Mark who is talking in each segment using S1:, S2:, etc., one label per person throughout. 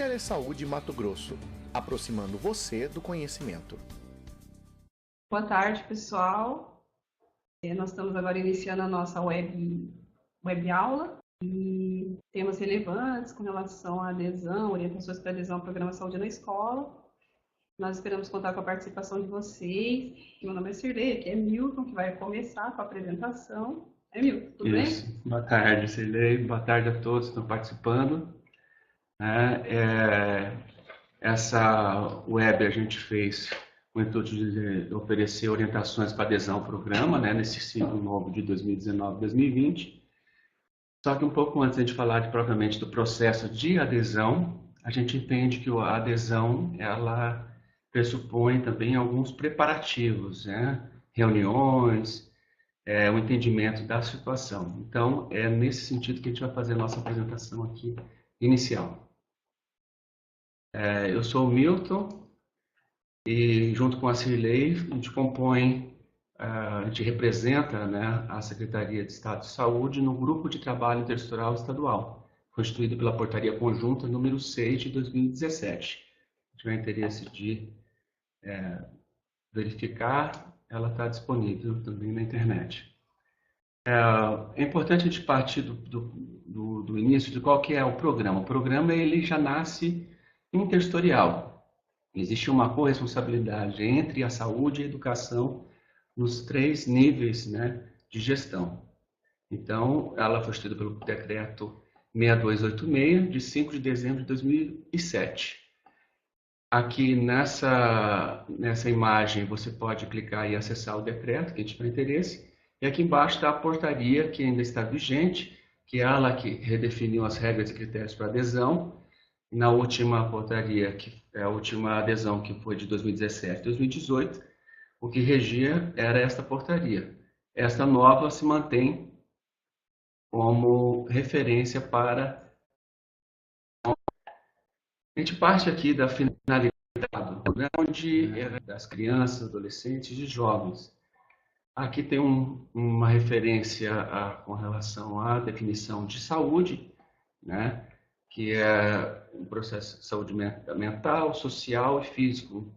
S1: Telesaúde Mato Grosso, aproximando você do conhecimento.
S2: Boa tarde, pessoal. Nós estamos agora iniciando a nossa web aula e temas relevantes com relação à adesão, orientações para adesão ao programa Saúde na Escola. Nós esperamos contar com a participação de vocês. Meu nome é Cirlei, aqui é Milton, que vai começar com a apresentação. Milton, tudo
S3: Isso.
S2: bem?
S3: Boa tarde, Cirlei. Boa tarde a todos que estão participando. Essa web a gente fez com o intuito de oferecer orientações para adesão ao programa, nesse ciclo novo de 2019-2020. Só que um pouco antes de a gente falar propriamente do processo de adesão, a gente entende que a adesão, ela pressupõe também alguns preparativos, reuniões, o entendimento da situação. Então, é nesse sentido que a gente vai fazer a nossa apresentação aqui inicial. Eu sou o Milton e, junto com a Cirlei, a gente representa a Secretaria de Estado de Saúde no Grupo de Trabalho Intersetorial Estadual, constituído pela Portaria Conjunta número 6 de 2017. Se tiver interesse de verificar, ela está disponível também na internet. É importante a gente partir do início de qual que é o programa. O programa ele já nasce intersetorial. Existe uma corresponsabilidade entre a saúde e a educação nos 3 níveis de gestão. Então, ela foi instituída pelo Decreto 6286, de 5 de dezembro de 2007. Aqui nessa imagem você pode clicar e acessar o decreto que tiver interesse. E aqui embaixo está a portaria que ainda está vigente, que é ela que redefiniu as regras e critérios para adesão. Na última portaria, que é a última adesão, que foi de 2017 e 2018, o que regia era esta portaria. Esta nova se mantém como referência para... A gente parte aqui da finalidade do programa, das crianças, adolescentes e jovens. Aqui tem uma referência com relação à definição de saúde, que é um processo de saúde mental, social e físico.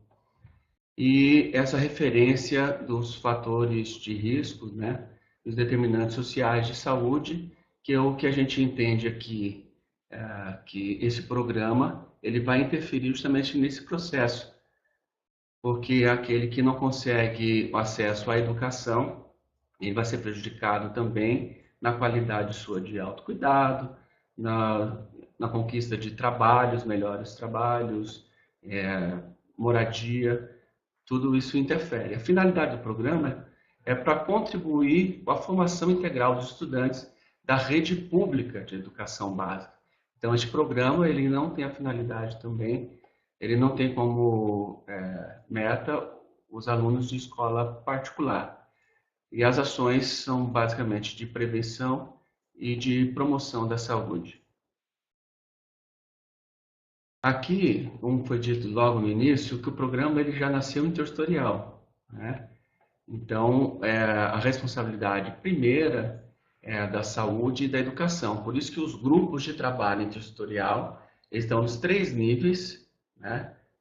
S3: E essa referência dos fatores de risco, dos determinantes sociais de saúde, que é o que a gente entende aqui, que esse programa ele vai interferir justamente nesse processo, porque aquele que não consegue o acesso à educação, ele vai ser prejudicado também na qualidade sua de autocuidado, na conquista de trabalhos, melhores trabalhos, moradia, tudo isso interfere. A finalidade do programa é para contribuir com a formação integral dos estudantes da rede pública de educação básica. Então, esse programa ele não tem a finalidade também, ele não tem como meta os alunos de escola particular. E as ações são basicamente de prevenção e de promoção da saúde. Aqui, como foi dito logo no início, que o programa ele já nasceu intersetorial. Então, a responsabilidade primeira é da saúde e da educação. Por isso que os grupos de trabalho intersetorial estão nos 3 níveis,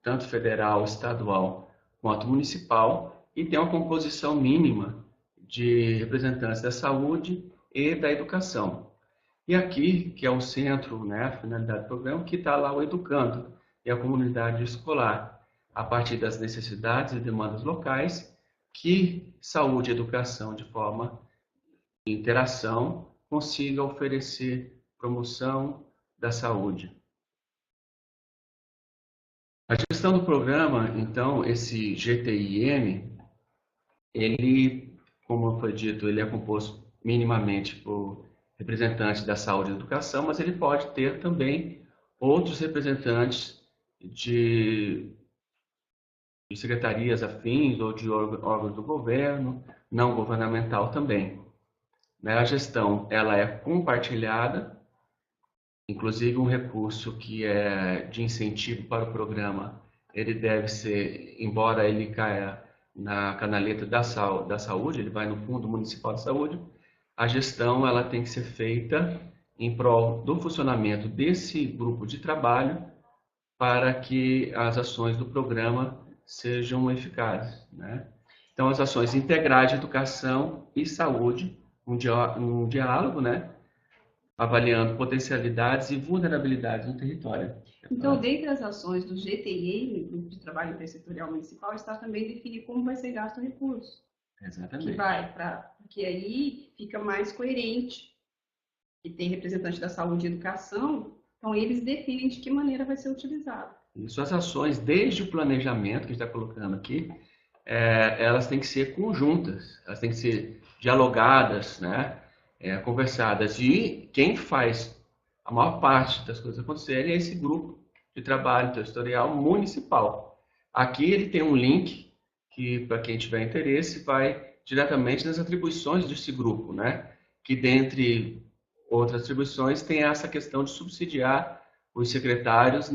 S3: tanto federal, estadual quanto municipal, e tem uma composição mínima de representantes da saúde e da educação. E aqui, que é o centro, a finalidade do programa, que está lá o educando e a comunidade escolar, a partir das necessidades e demandas locais, que saúde e educação de forma de interação consiga oferecer promoção da saúde. A gestão do programa, então, esse GTIM, ele, como foi dito, ele é composto minimamente por representantes da saúde e da educação, mas ele pode ter também outros representantes de secretarias afins ou de órgãos do governo, não governamental também. A gestão ela é compartilhada, inclusive um recurso que é de incentivo para o programa, ele deve ser, embora ele caia na canaleta da saúde, ele vai no Fundo Municipal de Saúde, a gestão ela tem que ser feita em prol do funcionamento desse grupo de trabalho para que as ações do programa sejam eficazes, né? Então, as ações integrais de educação e saúde, um diálogo, né? Avaliando potencialidades e vulnerabilidades no território.
S2: Então, dentre as ações do GTI, Grupo de Trabalho Intersetorial Municipal, está também definir como vai ser gasto o recurso.
S3: Exatamente.
S2: Porque aí fica mais coerente. E tem representante da saúde e educação, então eles definem de que maneira vai ser utilizado.
S3: Isso, as ações, desde o planejamento que a gente está colocando aqui, elas têm que ser conjuntas, elas têm que ser dialogadas, né? Conversadas. E quem faz a maior parte das coisas acontecerem é esse grupo de trabalho territorial municipal. Aqui ele tem um link que, para quem tiver interesse, vai diretamente nas atribuições desse grupo, né? Que, dentre outras atribuições, tem essa questão de subsidiar os secretários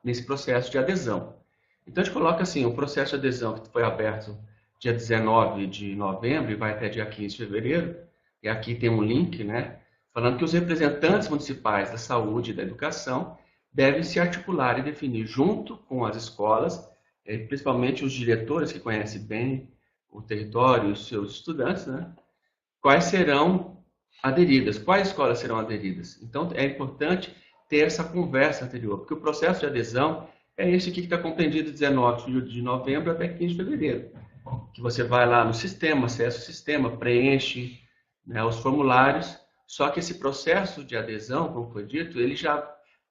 S3: nesse processo de adesão. Então, a gente coloca assim, o processo de adesão que foi aberto dia 19 de novembro e vai até dia 15 de fevereiro, e aqui tem um link, né, falando que os representantes municipais da saúde e da educação devem se articular e definir junto com as escolas, principalmente os diretores que conhecem bem o território e os seus estudantes, né, quais serão aderidas, quais escolas serão aderidas. Então, é importante ter essa conversa anterior, porque o processo de adesão é esse aqui que está compreendido de 19 de novembro até 15 de fevereiro, que você vai lá no sistema, acessa o sistema, preenche, né, os formulários, só que esse processo de adesão, como foi dito, ele já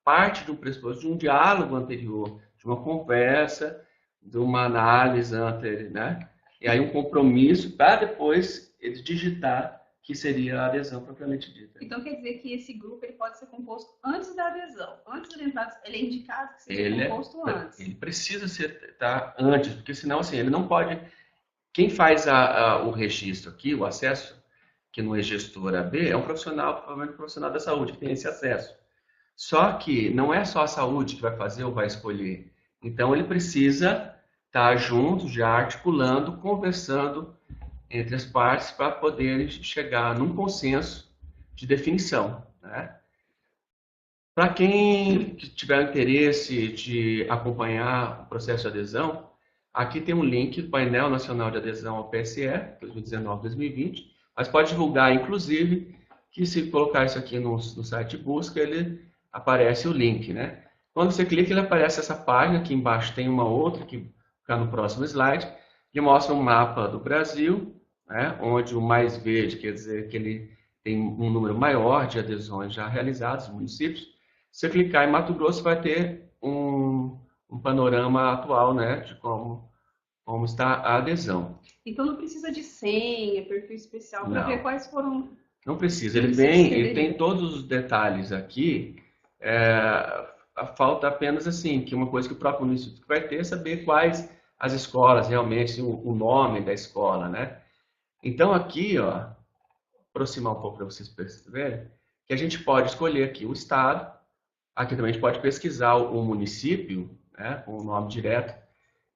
S3: parte do pressuposto de um diálogo anterior, de uma conversa, de uma análise anterior, né? E aí um compromisso para depois ele digitar que seria a adesão propriamente dita.
S2: Então quer dizer que esse grupo ele pode ser composto antes da adesão, antes de entrar, ele é indicado que seja composto antes.
S3: Ele precisa estar antes, porque senão assim, ele não pode... Quem faz o registro aqui, o acesso, que não é gestor AB, é um profissional, provavelmente um profissional da saúde, que tem esse acesso. Só que não é só a saúde que vai fazer ou vai escolher. Então, ele precisa estar junto, já articulando, conversando entre as partes para poder chegar num consenso de definição, né? Para quem tiver interesse de acompanhar o processo de adesão, aqui tem um link do Painel Nacional de Adesão ao PSE, 2019-2020, mas pode divulgar, inclusive, que se colocar isso aqui no site de busca, ele aparece o link, né? Quando você clica, ele aparece essa página, aqui embaixo tem uma outra, que fica no próximo slide, que mostra um mapa do Brasil, né? Onde o mais verde quer dizer que ele tem um número maior de adesões já realizadas, municípios. Se você clicar em Mato Grosso, vai ter um panorama atual, né, de como está a adesão.
S2: Então não precisa de senha, perfil especial, para ver quais foram...
S3: Não precisa, ele tem todos os detalhes aqui, falta apenas assim, que uma coisa que o próprio município vai ter é saber quais as escolas realmente, o nome da escola, né? Então aqui, ó, aproximar um pouco para vocês perceberem, que a gente pode escolher aqui o estado, aqui também a gente pode pesquisar o município, né, com o nome direto,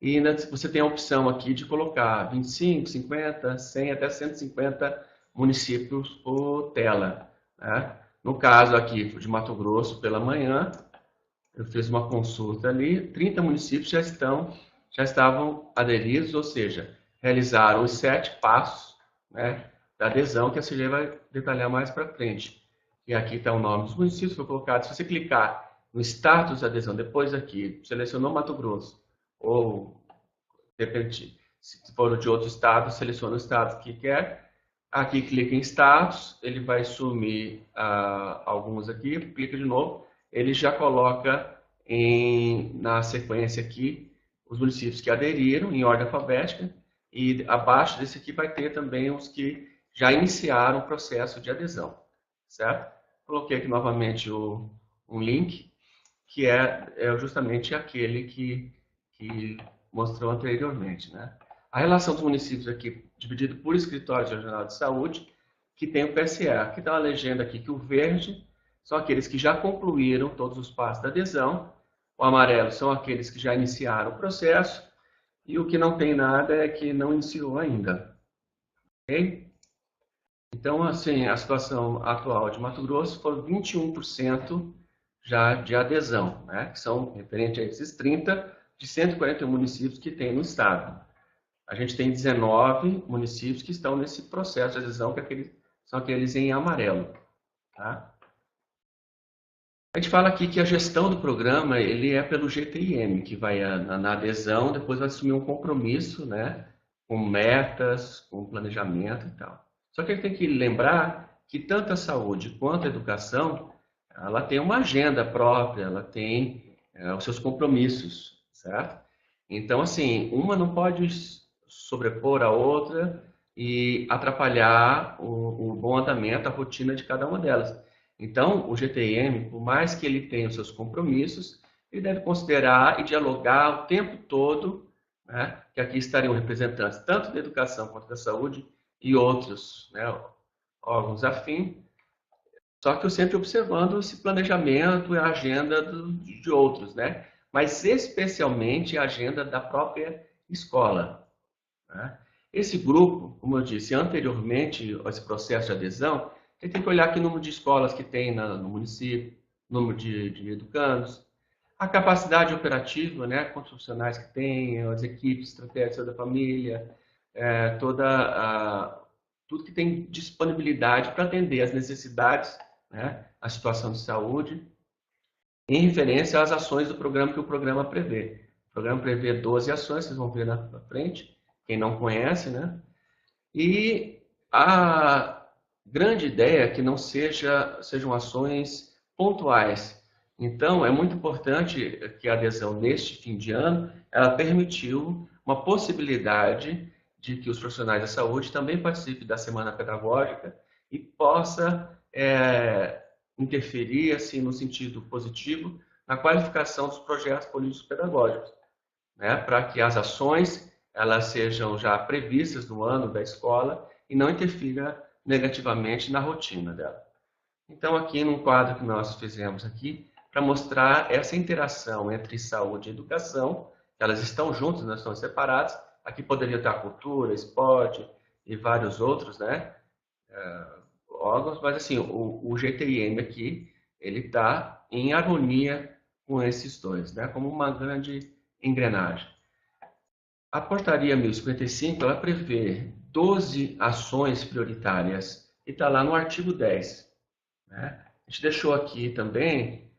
S3: e você tem a opção aqui de colocar 25, 50, 100, até 150 municípios por tela, né? No caso aqui de Mato Grosso, pela manhã, eu fiz uma consulta ali, 30 municípios já estavam aderidos, ou seja, realizaram os 7 passos, né, da adesão, que a Cirlei vai detalhar mais para frente. E aqui está o nome dos municípios que foi colocado. Se você clicar no status de adesão, depois aqui, selecionou Mato Grosso, ou, de repente, se for de outro estado, seleciona o estado que quer. Aqui clica em status, ele vai sumir alguns aqui, clica de novo, ele já coloca na sequência aqui os municípios que aderiram em ordem alfabética, e abaixo desse aqui vai ter também os que já iniciaram o processo de adesão, certo? Coloquei aqui novamente um link, que é justamente aquele que mostrou anteriormente, né? A relação dos municípios aqui, dividido por escritórios regional de saúde, que tem o PSE. Aqui está uma legenda aqui que o verde são aqueles que já concluíram todos os passos da adesão, o amarelo são aqueles que já iniciaram o processo, e o que não tem nada é que não iniciou ainda. Ok? Então, assim, a situação atual de Mato Grosso foi 21% já de adesão, né? Que são referentes a esses 30 de 141 municípios que tem no estado. A gente tem 19 municípios que estão nesse processo de adesão, que são aqueles em amarelo. Tá? A gente fala aqui que a gestão do programa ele é pelo GTIM, que vai na adesão, depois vai assumir um compromisso, né, com metas, com planejamento e tal. Só que a gente tem que lembrar que tanto a saúde quanto a educação, ela tem uma agenda própria, ela tem os seus compromissos, certo? Então, assim, uma não pode sobrepor a outra e atrapalhar o bom andamento, a rotina de cada uma delas. Então, o GTM, por mais que ele tenha os seus compromissos, ele deve considerar e dialogar o tempo todo, né, que aqui estariam representantes tanto da educação quanto da saúde e outros, né, órgãos afins, só que eu sempre observando esse planejamento e a agenda de outros, né, mas especialmente a agenda da própria escola. Né? Esse grupo, como eu disse anteriormente, esse processo de adesão, você tem que olhar que número de escolas que tem no município, número de educandos, a capacidade operativa, né, quantos profissionais que tem, as equipes estratégicas da família, tudo que tem disponibilidade para atender as necessidades, né, a situação de saúde, em referência às ações do programa que o programa prevê. O programa prevê 12 ações, vocês vão ver na frente, quem não conhece, né? E a grande ideia é que não sejam ações pontuais. Então, é muito importante que a adesão neste fim de ano, ela permitiu uma possibilidade de que os profissionais da saúde também participem da semana pedagógica e possa interferir, assim, no sentido positivo, na qualificação dos projetos políticos pedagógicos, né? Para que as ações elas sejam já previstas no ano da escola e não interfira negativamente na rotina dela. Então, aqui num quadro que nós fizemos aqui, para mostrar essa interação entre saúde e educação, elas estão juntas, não estão separadas. Aqui poderia estar cultura, esporte e vários outros, né, órgãos, mas assim, o GTIM aqui, ele está em harmonia com esses dois, né, como uma grande engrenagem. A portaria 1055, ela prevê 12 ações prioritárias e está lá no artigo 10. Né? A gente deixou aqui também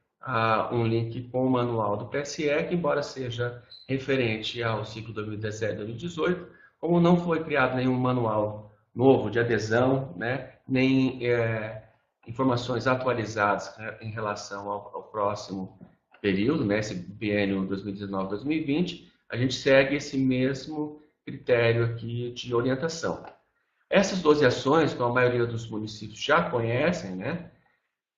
S3: um link com o manual do PSE, que embora seja referente ao ciclo 2017-2018, como não foi criado nenhum manual novo de adesão, né? Nem informações atualizadas em relação ao próximo período, né? Esse biênio 2019-2020, a gente segue esse mesmo critério aqui de orientação. Essas 12 ações, como a maioria dos municípios já conhecem, né,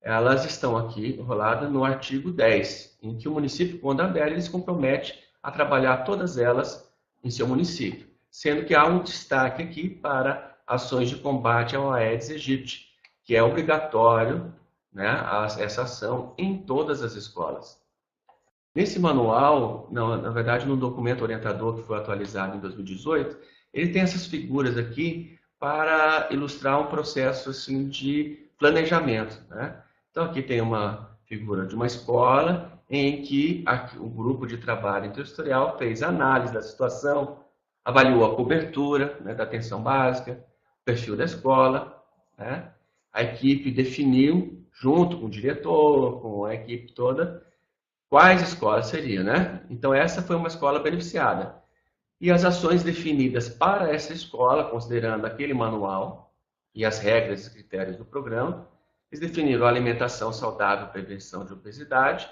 S3: elas estão aqui enroladas no artigo 10, em que o município, quando adere, ele se compromete a trabalhar todas elas em seu município, sendo que há um destaque aqui para ações de combate ao Aedes aegypti, que é obrigatório, né, essa ação em todas as escolas. Nesse manual, na verdade, no documento orientador que foi atualizado em 2018, ele tem essas figuras aqui para ilustrar um processo assim, de planejamento. Né? Então, aqui tem uma figura de uma escola em que o grupo de trabalho intersetorial fez análise da situação, avaliou a cobertura, né, da atenção básica, o perfil da escola. Né? A equipe definiu, junto com o diretor, com a equipe toda, quais escolas seriam, né? Então, essa foi uma escola beneficiada. E as ações definidas para essa escola, considerando aquele manual e as regras e critérios do programa, eles definiram a alimentação saudável e prevenção de obesidade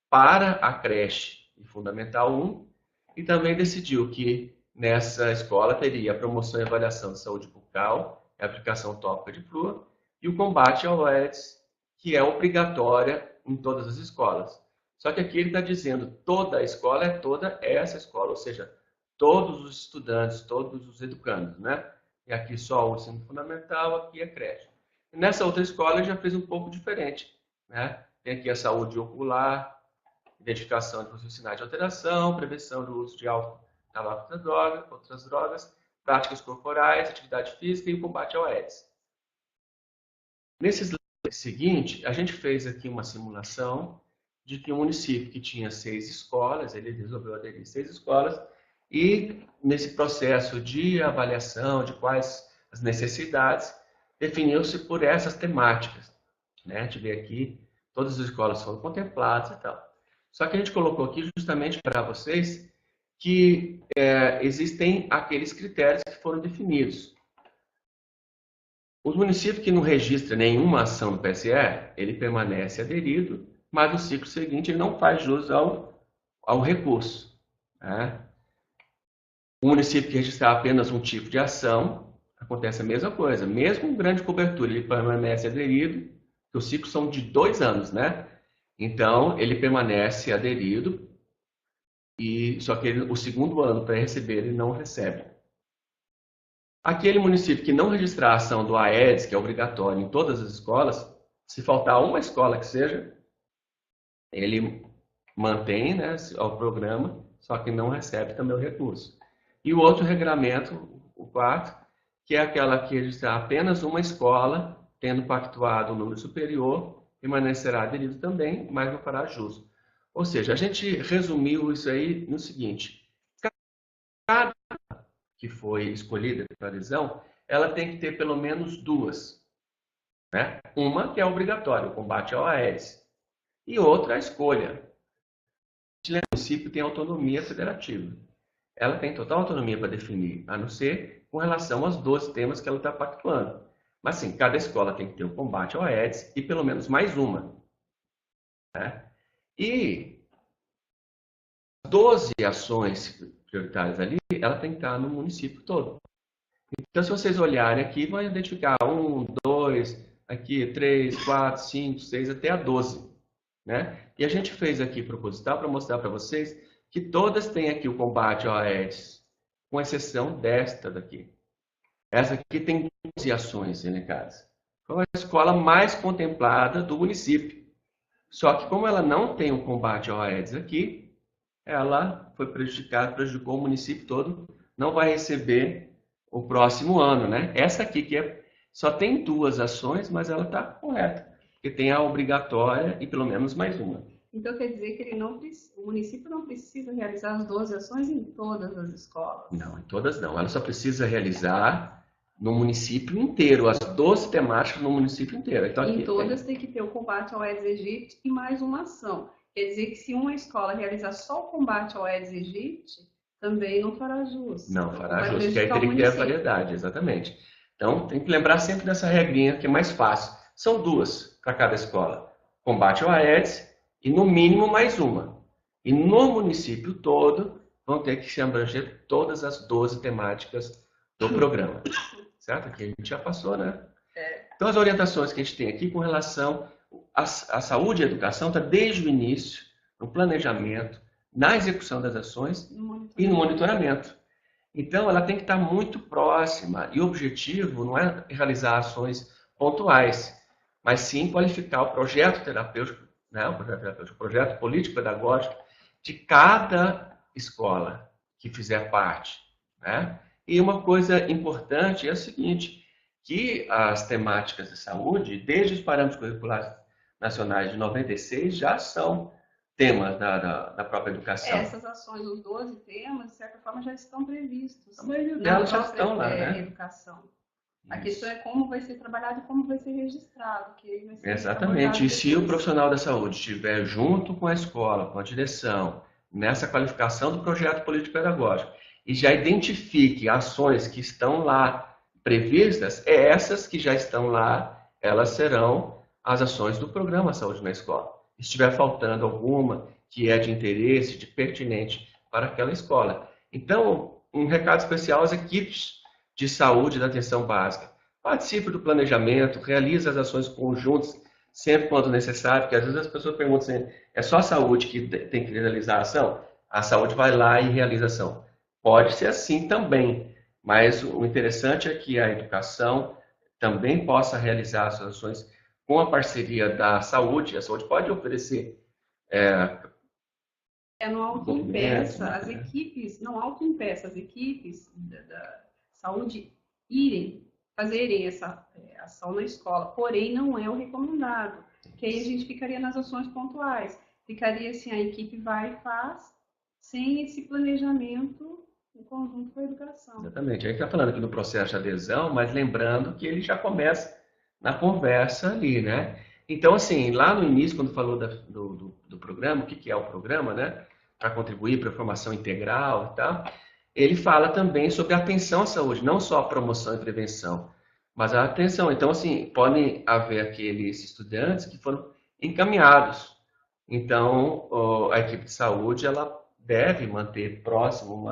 S3: para a creche e Fundamental 1 e também decidiu que nessa escola teria a promoção e avaliação de saúde bucal, a aplicação tópica de flúor e o combate ao Aedes, que é obrigatória em todas as escolas. Só que aqui ele está dizendo toda a escola é toda essa escola, ou seja, todos os estudantes, todos os educandos, né? E aqui só o ensino fundamental, aqui a creche. E nessa outra escola ele já fez um pouco diferente, né? Tem aqui a saúde ocular, identificação de possíveis sinais de alteração, prevenção do uso de álcool, tabaco e outras drogas, práticas corporais, atividade física e o combate ao Aedes. Nesse slide seguinte, a gente fez aqui uma simulação de que um município que tinha 6 escolas, ele resolveu aderir 6 escolas, e nesse processo de avaliação de quais as necessidades, definiu-se por essas temáticas, né? A gente vê aqui, todas as escolas foram contempladas e tal. Só que a gente colocou aqui justamente para vocês que existem aqueles critérios que foram definidos. O município que não registra nenhuma ação no PSE, ele permanece aderido, mas no ciclo seguinte ele não faz jus ao recurso, né? O município que registrar apenas um tipo de ação, acontece a mesma coisa. Mesmo com grande cobertura, ele permanece aderido, que os ciclos são de 2 anos, né? Então, ele permanece aderido, só que o segundo ano para receber ele não recebe. Aquele município que não registrar a ação do AEDS, que é obrigatório em todas as escolas, se faltar uma escola que seja, ele mantém, né, o programa, só que não recebe também o recurso. E o outro regramento, o quarto, que é aquela que registrar apenas uma escola, tendo pactuado um número superior, permanecerá aderido também, mas não fará jus. Ou seja, a gente resumiu isso aí no seguinte: cada que foi escolhida para adesão, ela tem que ter pelo menos 2. Né? Uma que é obrigatória, o combate ao AIDS, e outra a escolha. O município tem autonomia federativa. Ela tem total autonomia para definir, a não ser com relação aos 12 temas que ela está pactuando. Mas sim, cada escola tem que ter o combate ao AIDS e pelo menos mais uma. Né? E 12 ações prioritárias ali, ela tem que estar no município todo. Então, se vocês olharem aqui, vão identificar 1, 2, aqui 3, 4, 5, 6, até a 12. Né? E a gente fez aqui proposital para mostrar para vocês que todas têm aqui o combate ao AIDS, com exceção desta daqui. Essa aqui tem 12 ações elencadas. Foi a escola mais contemplada do município. Só que como ela não tem o combate ao AIDS aqui, ela foi prejudicada, prejudicou o município todo, não vai receber o próximo ano, né? Essa aqui que só tem 2 ações, mas ela está correta, porque tem a obrigatória e pelo menos mais uma.
S2: Então quer dizer que o município não precisa realizar as 12 ações em todas as escolas?
S3: Não, em todas não. Ela só precisa realizar no município inteiro, as 12 temáticas no município inteiro. Então,
S2: em todas tem que ter o combate ao Aedes aegypti e mais uma ação. Quer dizer que se uma escola realizar só o combate ao Aedes aegypti, também não fará jus.
S3: Não fará jus, porque aí teria que ter a variedade, exatamente. Então, tem que lembrar sempre dessa regrinha que é mais fácil. São 2 para cada escola. Combate ao Aedes e, no mínimo, mais uma. E no município todo, vão ter que se abranger todas as 12 temáticas do programa. Certo? Aqui a gente já passou, né? Então, as orientações que a gente tem aqui com relação à saúde e à educação está desde o início, no planejamento, na execução das ações e no monitoramento. Então, ela tem que estar muito próxima. E o objetivo não é realizar ações pontuais, mas sim qualificar o projeto terapêutico, né? O projeto político-pedagógico de cada escola que fizer parte. Né? E uma coisa importante é o seguinte, que as temáticas de saúde, desde os parâmetros curriculares nacionais de 96, já são temas da própria educação.
S2: Essas ações, os 12 temas, de certa forma, já estão previstos.
S3: A maioria delas já estão lá, né?
S2: Educação. A questão é como vai ser trabalhado e como vai ser registrado. Que vai ser
S3: exatamente. E se o profissional da saúde estiver junto com a escola, com a direção, nessa qualificação do projeto político-pedagógico, e já identifique ações que estão lá previstas, essas que já estão lá, elas serão as ações do programa Saúde na Escola. Se estiver faltando alguma que é de interesse, de pertinente para aquela escola. Então, um recado especial às equipes de saúde e da atenção básica. Participe do planejamento, realize as ações conjuntas, sempre quando necessário, porque às vezes as pessoas perguntam assim, é só a saúde que tem que realizar a ação? A saúde vai lá e realiza a ação. Pode ser assim também, mas o interessante é que a educação também possa realizar as suas ações com a parceria da saúde. A saúde pode oferecer
S2: não autoimpeça as equipes, não autoimpeça as equipes da saúde fazerem essa ação na escola, porém não é o recomendado, que aí a gente ficaria nas ações pontuais. ficaria assim, a equipe vai e faz, sem esse planejamento em conjunto com a educação.
S3: Exatamente. A gente está falando aqui do processo de adesão, mas lembrando que ele já começa na conversa ali, né? Então, assim, lá no início, quando falou do programa, o que é o programa, né? Para contribuir para a formação integral e tal, ele fala também sobre a atenção à saúde, não só a promoção e prevenção, mas a atenção. Então, assim, podem haver aqueles estudantes que foram encaminhados. Então, a equipe de saúde, ela deve manter próximo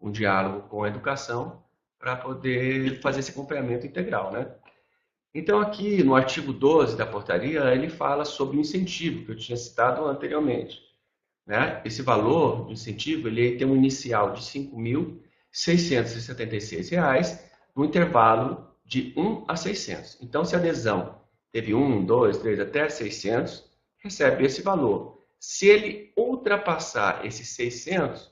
S3: um diálogo com a educação para poder fazer esse acompanhamento integral, né? Então, aqui no artigo 12 da portaria, ele fala sobre o incentivo, que eu tinha citado anteriormente, né? Esse valor do incentivo, ele tem um inicial de R$ 5.676, no intervalo de 1 a 600. Então, se a adesão teve 1, 2, 3, até 600, recebe esse valor. Se ele ultrapassar esses 600,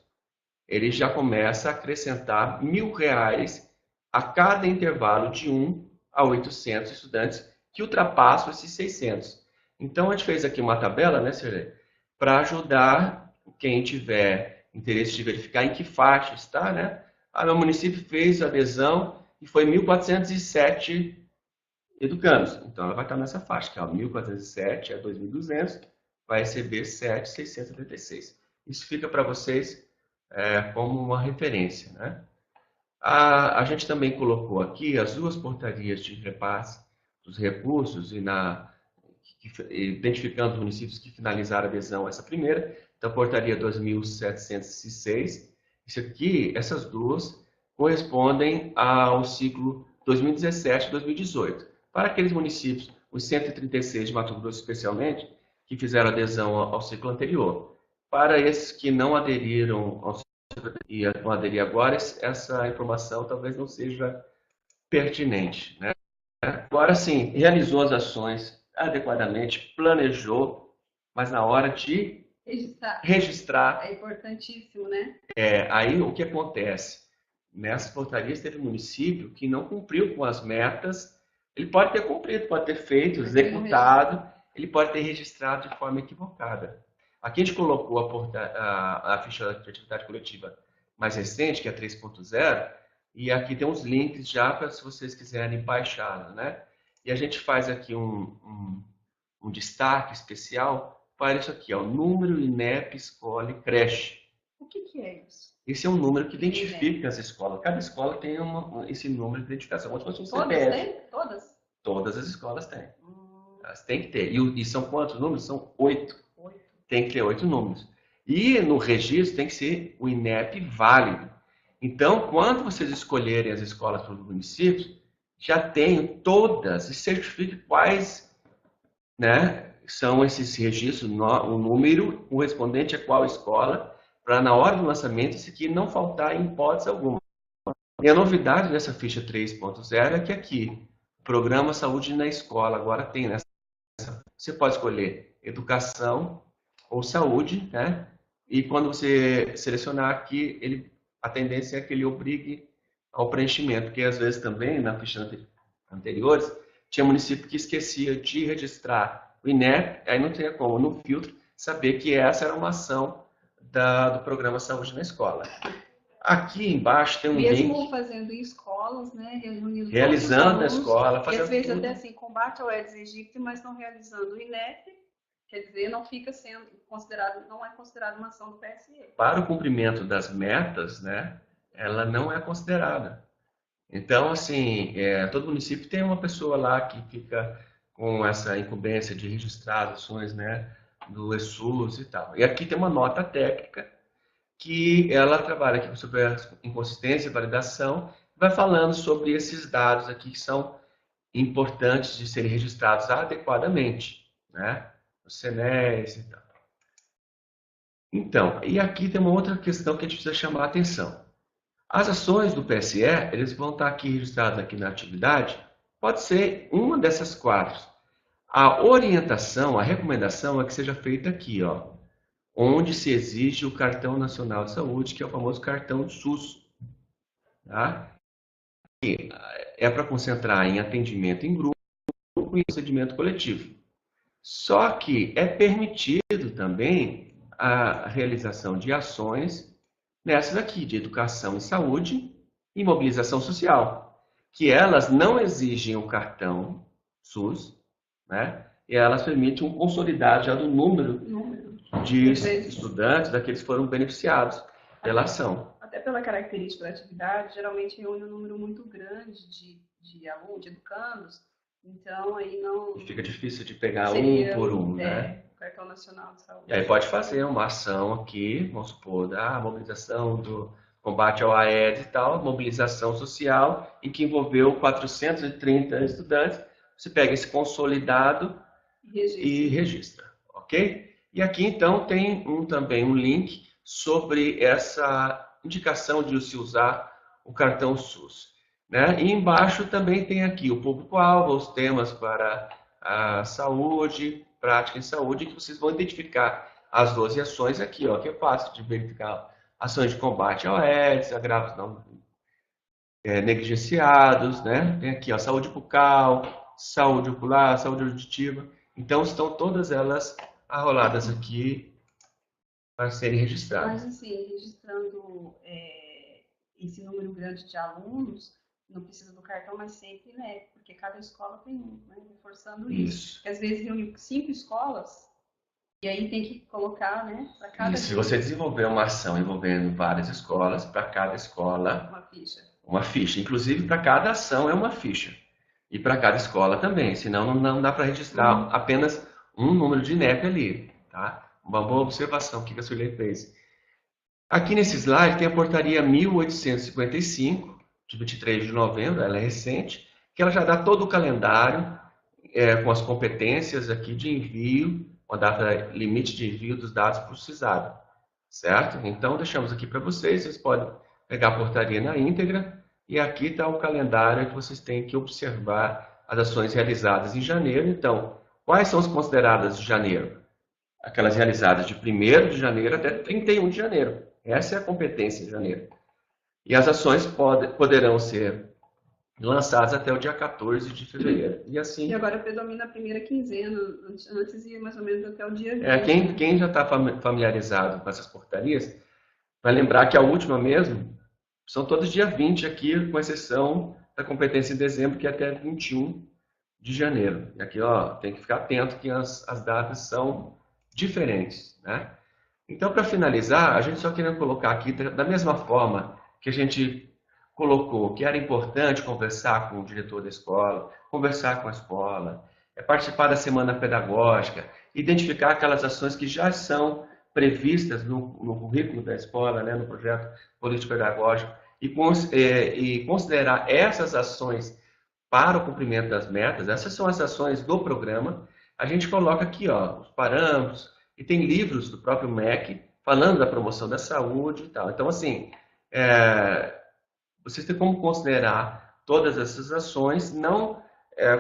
S3: ele já começa a acrescentar R$ 1.000 a cada intervalo de 1 a 800 estudantes que ultrapassam esses 600. Então, a gente fez aqui uma tabela, né, Sirlei, para ajudar quem tiver interesse de verificar em que faixa está, né? Meu município fez a adesão e foi 1.407 educandos. Então, ela vai estar nessa faixa, que é 1.407 a 2.200, vai receber 7.676. Isso fica para vocês como uma referência, né? A gente também colocou aqui as duas portarias de repasse dos recursos identificando os municípios que finalizaram a adesão a essa primeira. Então, a portaria 2.706. Isso aqui, essas duas, correspondem ao ciclo 2017-2018. Para aqueles municípios, os 136 de Mato Grosso especialmente, que fizeram adesão ao ciclo anterior. Para esses que não aderiram ao ciclo e vão aderir agora, essa informação talvez não seja pertinente, né? Agora sim, realizou as ações adequadamente, planejou, mas na hora de registrar
S2: é importantíssimo, né?
S3: Aí o que acontece? Nessas portarias teve município que não cumpriu com as metas. Ele pode ter cumprido, pode ter feito, executado, ele pode ter registrado de forma equivocada. Aqui a gente colocou a ficha de atividade coletiva mais recente, que é 3.0, e aqui tem uns links já para se vocês quiserem baixar, né? E a gente faz aqui um destaque especial para isso aqui, ó, número INEP, escola e creche.
S2: O que é isso?
S3: Esse é um número que identifica as escolas. Cada escola tem esse número de identificação. Como se fosse um
S2: Todas
S3: CPF.
S2: têm? Todas?
S3: Todas as escolas têm. Elas têm que ter. E são quantos números? São 8. Tem que ter 8 números. E no registro tem que ser o INEP válido. Então, quando vocês escolherem as escolas para os municípios, já tenham todas e certifiquem quais, né, são esses registros, o número correspondente a qual escola, para na hora do lançamento isso aqui não faltar em hipótese alguma. E a novidade dessa ficha 3.0 é que aqui, Programa Saúde na Escola, agora tem nessa. Você pode escolher educação ou saúde, né? E quando você selecionar aqui, a tendência é que ele obrigue ao preenchimento, porque às vezes também, na ficha anteriores, tinha município que esquecia de registrar o INEP, aí não tinha como, no filtro, saber que essa era uma ação do Programa Saúde na Escola. Aqui embaixo tem um link.
S2: Mesmo fazendo em escolas, né?
S3: Realizando a escola,
S2: fazendo. E às vezes
S3: tudo.
S2: até assim, combate ao Aedes aegypti, mas não realizando o INEP, quer dizer, não fica sendo considerado, não é considerado uma ação do PSE.
S3: Para o cumprimento das metas, né, ela não é considerada. Então, assim, todo município tem uma pessoa lá que fica com essa incumbência de registrar as ações, né, do ESUS e tal. E aqui tem uma nota técnica que ela trabalha aqui sobre a inconsistência e validação, vai falando sobre esses dados aqui que são importantes de serem registrados adequadamente, né? O CNES e tal. Então, e aqui tem uma outra questão que a gente precisa chamar a atenção. As ações do PSE, eles vão estar aqui registradas aqui na atividade, pode ser uma dessas 4. A orientação, a recomendação é que seja feita aqui, ó, onde se exige o Cartão Nacional de Saúde, que é o famoso cartão do SUS. Tá? E é para concentrar em atendimento em grupo e procedimento coletivo. Só que é permitido também a realização de ações nessas aqui, de educação e saúde e mobilização social, que elas não exigem o cartão SUS, né? E elas permitem um consolidado já do número de estudantes, daqueles que foram beneficiados pela ação.
S2: Até pela característica da atividade, geralmente reúne um número muito grande de alunos, de educandos, então aí não...
S3: E fica difícil de pegar
S2: seria,
S3: um por um, né?
S2: Cartão Nacional de Saúde.
S3: E aí pode fazer uma ação aqui, vamos supor, da mobilização do combate ao AIDS e tal, mobilização social, em que envolveu 430 estudantes. Você pega esse consolidado e registra, ok? E aqui então tem também um link sobre essa indicação de se usar o cartão SUS, né? E embaixo também tem aqui o público-alvo, os temas para a saúde, prática em saúde, que vocês vão identificar as 12 ações aqui, ó, que é fácil de verificar. Ações de combate ao AIDS, agravos não negligenciados, né? Tem aqui, ó, saúde bucal, saúde ocular, saúde auditiva. Então, estão todas elas arroladas aqui para serem registradas.
S2: Mas, assim, registrando esse número grande de alunos, não precisa do cartão, mas sempre, né? Porque cada escola tem um, né? Reforçando isso. Porque, às vezes, reúne 5 escolas, e aí tem que colocar, né? Para cada
S3: Se você desenvolver uma ação envolvendo várias escolas, para cada escola...
S2: uma ficha.
S3: Uma ficha. Inclusive, para cada ação é uma ficha. E para cada escola também, senão não dá para registrar apenas um número de NEP ali, tá? Uma boa observação que a Sueli fez. Aqui nesse slide tem a portaria 1855, de 23 de novembro, ela é recente, que ela já dá todo o calendário com as competências aqui de envio, uma data limite de envio dos dados para o CISAB, certo? Então, deixamos aqui para vocês podem pegar a portaria na íntegra, e aqui está o calendário que vocês têm que observar as ações realizadas em janeiro. Então, quais são as consideradas de janeiro? Aquelas realizadas de 1º de janeiro até 31 de janeiro. Essa é a competência de janeiro. E as ações poderão ser lançadas até o dia 14 de fevereiro. E assim...
S2: E agora predomina a primeira quinzena, antes ia mais ou menos até o dia 20.
S3: Quem já está familiarizado com essas portarias, vai lembrar que a última mesmo, são todos dia 20 aqui, com exceção da competência em dezembro, que é até 21 de janeiro. E aqui, ó, tem que ficar atento que as datas são diferentes, né? Então, para finalizar, a gente só queria colocar aqui, da mesma forma que a gente colocou que era importante conversar com o diretor da escola, conversar com a escola, participar da semana pedagógica, identificar aquelas ações que já são previstas no currículo da escola, né, no projeto político-pedagógico, e considerar essas ações para o cumprimento das metas. Essas são as ações do programa. A gente coloca aqui, ó, os parâmetros, e tem livros do próprio MEC falando da promoção da saúde e tal. Então, assim, vocês têm como considerar todas essas ações, não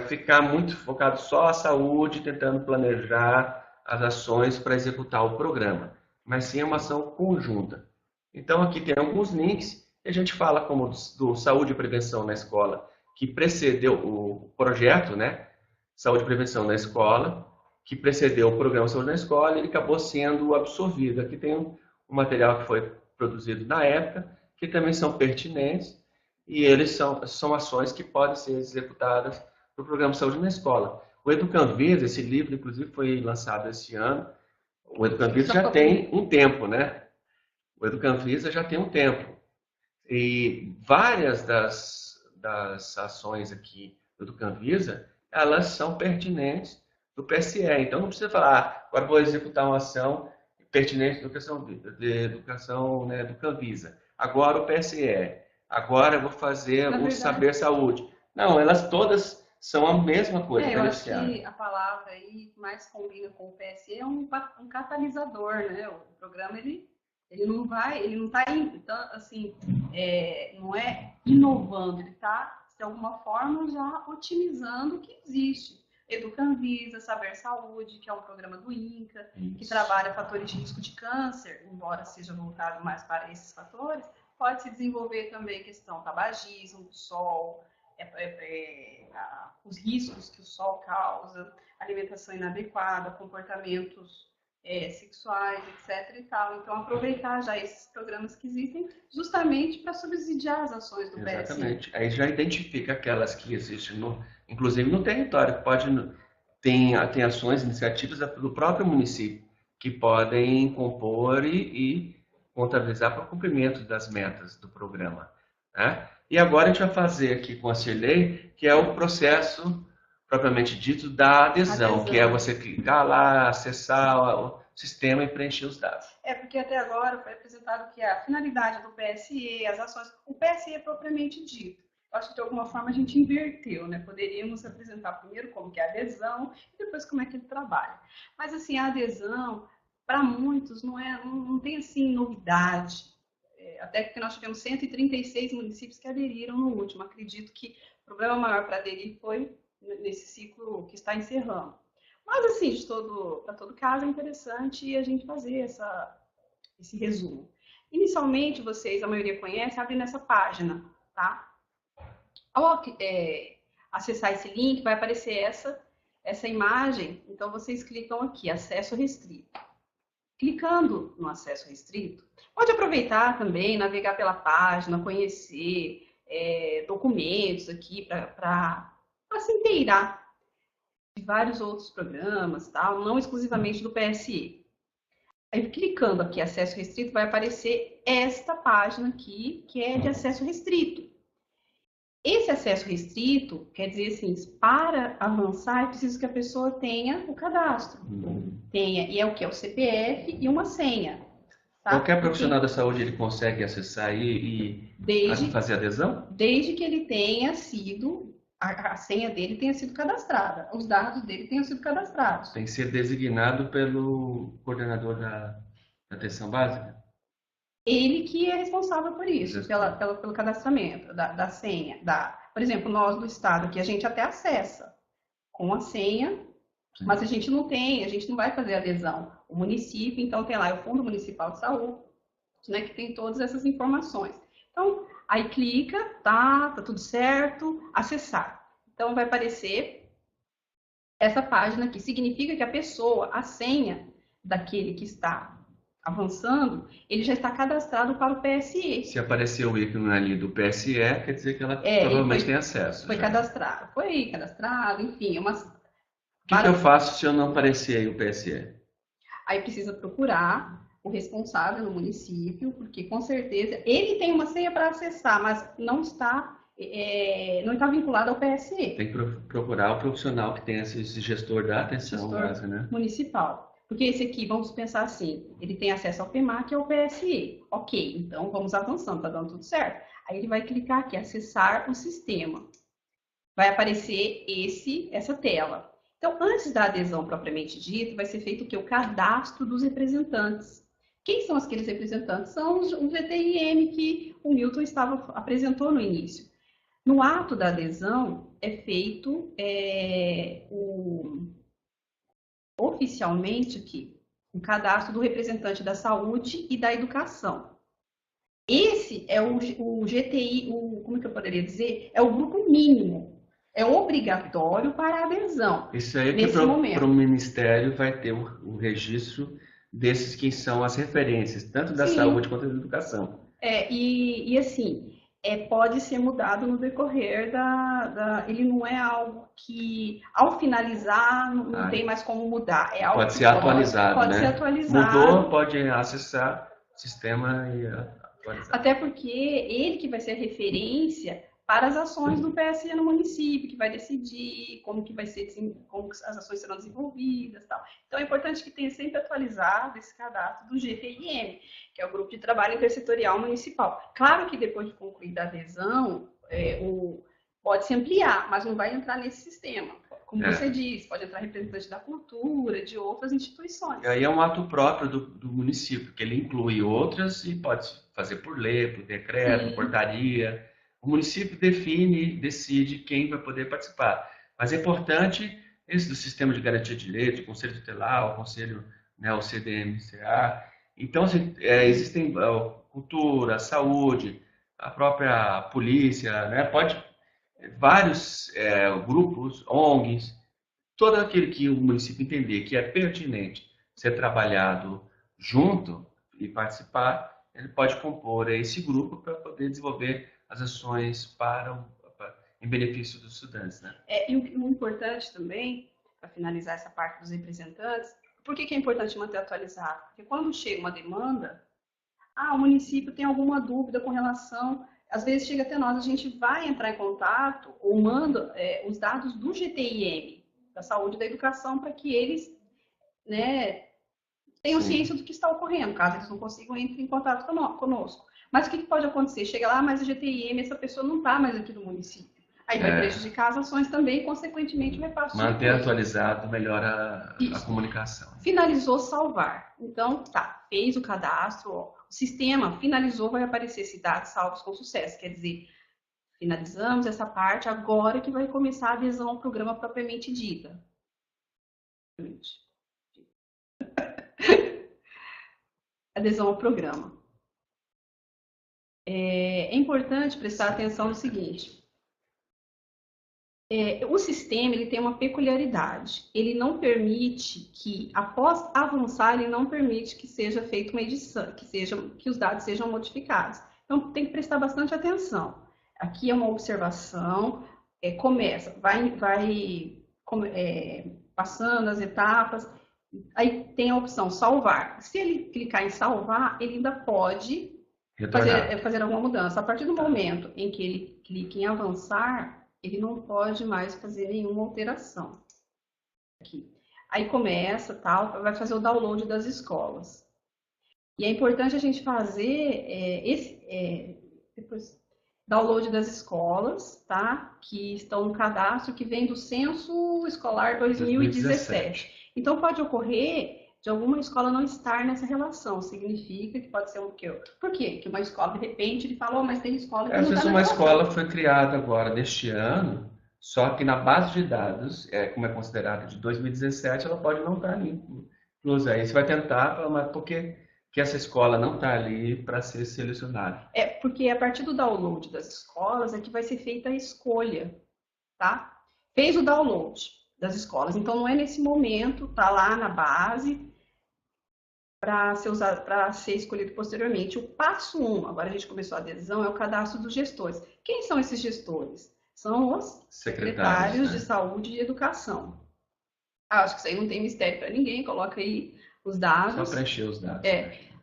S3: ficar muito focado só a saúde, tentando planejar as ações para executar o programa, mas sim uma ação conjunta. Então, aqui tem alguns links, e a gente fala como do Saúde e Prevenção na Escola, que precedeu o projeto, né? Saúde e Prevenção na Escola, que precedeu o programa Saúde na Escola, e ele acabou sendo absorvido. Aqui tem um material que foi produzido na época, que também são pertinentes, e eles são ações que podem ser executadas no programa Saúde na Escola. O Educanvisa, esse livro, inclusive, foi lançado esse ano. O Educanvisa já tem um tempo, né? O Educanvisa já tem um tempo. E várias das ações aqui do Educanvisa, elas são pertinentes do PSE. Então, não precisa falar, agora vou executar uma ação pertinente de educação, né, do Educanvisa. Agora o PSE. Agora eu vou fazer o Saber Saúde. Não, elas todas são a mesma coisa.
S2: Eu acho que a palavra aí que mais combina com o PSE é um catalisador, né? O programa, ele não está então, assim, não é inovando, ele está, de alguma forma, já otimizando o que existe. Educanvisa, Saber Saúde, que é um programa do INCA, que trabalha fatores de risco de câncer, embora seja voltado mais para esses fatores, pode se desenvolver também questão tabagismo, do sol, os riscos que o sol causa, alimentação inadequada, comportamentos sexuais, etc. e tal. Então, aproveitar já esses programas que existem justamente para subsidiar as ações do PSE.
S3: Exatamente. Aí já identifica aquelas que existem, inclusive no território, tem ações, iniciativas do próprio município que podem compor e contabilizar para o cumprimento das metas do programa, né? E agora a gente vai fazer aqui com a Cirlei, que é o processo propriamente dito da adesão, que é você clicar lá, acessar o sistema e preencher os dados.
S2: Porque até agora foi apresentado que a finalidade do PSE, as ações, o PSE é propriamente dito. Eu acho que de alguma forma a gente inverteu, né? Poderíamos apresentar primeiro como que é a adesão e depois como é que ele trabalha. Mas assim, a adesão, para muitos, não tem assim novidade. Até porque nós tivemos 136 municípios que aderiram no último. Acredito que o problema maior para aderir foi nesse ciclo que está encerrando. Mas, assim, para todo caso, é interessante a gente fazer esse resumo. Inicialmente, vocês, a maioria conhece, abrem nessa página, tá? Ao acessar esse link, vai aparecer essa imagem. Então, vocês clicam aqui, acesso restrito. Clicando no acesso restrito, pode aproveitar também, navegar pela página, conhecer documentos aqui para se inteirar de vários outros programas, tal, não exclusivamente do PSE. Aí, clicando aqui, acesso restrito, vai aparecer esta página aqui, que é de acesso restrito. Esse acesso restrito, quer dizer assim, para avançar, é preciso que a pessoa tenha o cadastro. E é o que? É o CPF e uma senha. Tá?
S3: Qualquer profissional da saúde ele consegue acessar e fazer adesão?
S2: Desde que ele tenha sido, a senha dele tenha sido cadastrada, os dados dele tenham sido cadastrados.
S3: Tem que ser designado pelo coordenador da atenção básica?
S2: Ele que é responsável por isso, pelo cadastramento da senha. Por exemplo, nós do Estado, que a gente até acessa com a senha, sim, mas a gente não vai fazer adesão. O município, então, tem lá o Fundo Municipal de Saúde, né, que tem todas essas informações. Então, aí clica, tá tudo certo, acessar. Então, vai aparecer essa página que significa que a pessoa, a senha daquele que está avançando, ele já está cadastrado para o PSE.
S3: Se aparecer o ícone ali do PSE, quer dizer que ela provavelmente tem acesso.
S2: Foi cadastrado, enfim.
S3: O que eu faço se eu não aparecer aí o PSE?
S2: Aí precisa procurar o responsável no município, porque com certeza ele tem uma senha para acessar, mas não está vinculado ao PSE.
S3: Tem que procurar o profissional que tem esse gestor da atenção básica, né?
S2: Municipal. Porque esse aqui, vamos pensar assim, ele tem acesso ao PEMAC e ao PSE. Ok, então vamos avançando, tá dando tudo certo. Aí ele vai clicar aqui, acessar o sistema. Vai aparecer essa tela. Então, antes da adesão propriamente dita, vai ser feito o quê? O cadastro dos representantes. Quem são aqueles representantes? São os GTIM que o Milton apresentou no início. No ato da adesão, é feito oficialmente aqui o cadastro do representante da saúde e da educação. Esse é o GTI, como que eu poderia dizer? É o grupo mínimo. É obrigatório para a adesão.
S3: Isso aí que para o Ministério vai ter o registro desses que são as referências, tanto da saúde quanto da educação.
S2: E assim, pode ser mudado no decorrer ele não é algo que, ao finalizar, não tem mais como mudar. É algo
S3: pode ser atualizado,
S2: pode ser atualizado.
S3: Mudou, pode acessar o sistema e atualizar.
S2: Até porque ele que vai ser a referência para as ações do PSE no município, que vai decidir como as ações serão desenvolvidas e tal. Então, é importante que tenha sempre atualizado esse cadastro do GTIM, que é o Grupo de Trabalho Intersetorial Municipal. Claro que depois de concluída a adesão, pode-se ampliar, mas não vai entrar nesse sistema. Como você disse, pode entrar representante da cultura, de outras instituições.
S3: E aí é um ato próprio do município, que ele inclui outras e pode fazer por lei, por decreto, portaria. O município decide quem vai poder participar. Mas é importante esse do Sistema de Garantia de Direitos, o Conselho Tutelar, o Conselho, o CDMCA. Então, existem cultura, saúde, a própria polícia, vários grupos, ONGs, todo aquele que o município entender que é pertinente ser trabalhado junto e participar, ele pode compor esse grupo para poder desenvolver as ações em benefício dos estudantes, né?
S2: E o importante também, para finalizar essa parte dos representantes, por que é importante manter atualizado? Porque quando chega uma demanda, o município tem alguma dúvida com relação, às vezes chega até nós, a gente vai entrar em contato ou manda os dados do GTIM, da saúde e da educação, para que eles, né, tenham ciência do que está ocorrendo, caso eles não consigam entrar em contato conosco. Mas o que pode acontecer? Chega lá, mas o GTIM, essa pessoa não está mais aqui no município. Aí vai prejudicar as ações também e, consequentemente, vai passar.
S3: Manter atualizado melhora a comunicação.
S2: Finalizou, salvar. Então, fez o cadastro, o sistema finalizou, vai aparecer esse dado salvos com sucesso. Quer dizer, finalizamos essa parte, agora que vai começar a adesão ao programa propriamente dita. Adesão ao programa. É importante prestar atenção no seguinte. O sistema ele tem uma peculiaridade. Ele não permite que, após avançar, ele não permite que seja feita uma edição, que os dados sejam modificados. Então, tem que prestar bastante atenção. Aqui é uma observação, vai passando as etapas, aí tem a opção salvar. Se ele clicar em salvar, ele ainda pode fazer alguma mudança. A partir do momento em que ele clica em avançar, ele não pode mais fazer nenhuma alteração. Aqui. Aí começa, vai fazer o download das escolas. E é importante a gente fazer depois, download das escolas, que estão no cadastro, que vem do Censo Escolar 2017. Então, pode ocorrer de alguma escola não estar nessa relação. Significa que pode ser um... Por quê? Que uma escola, de repente, ele falou, mas tem escola que não está na relação.
S3: Às vezes uma escola foi criada agora, neste ano, só que na base de dados, como é considerada de 2017, ela pode não estar ali. Aí você vai tentar, mas por que essa escola não está ali para ser selecionada?
S2: Porque a partir do download das escolas é que vai ser feita a escolha, Fez o download das escolas, então não é nesse momento, está lá na base para ser escolhido posteriormente. O passo 1, agora a gente começou a adesão, é o cadastro dos gestores. Quem são esses gestores? São os secretários de saúde e educação. Acho que isso aí não tem mistério para ninguém, coloca aí os dados.
S3: Só preencher os dados.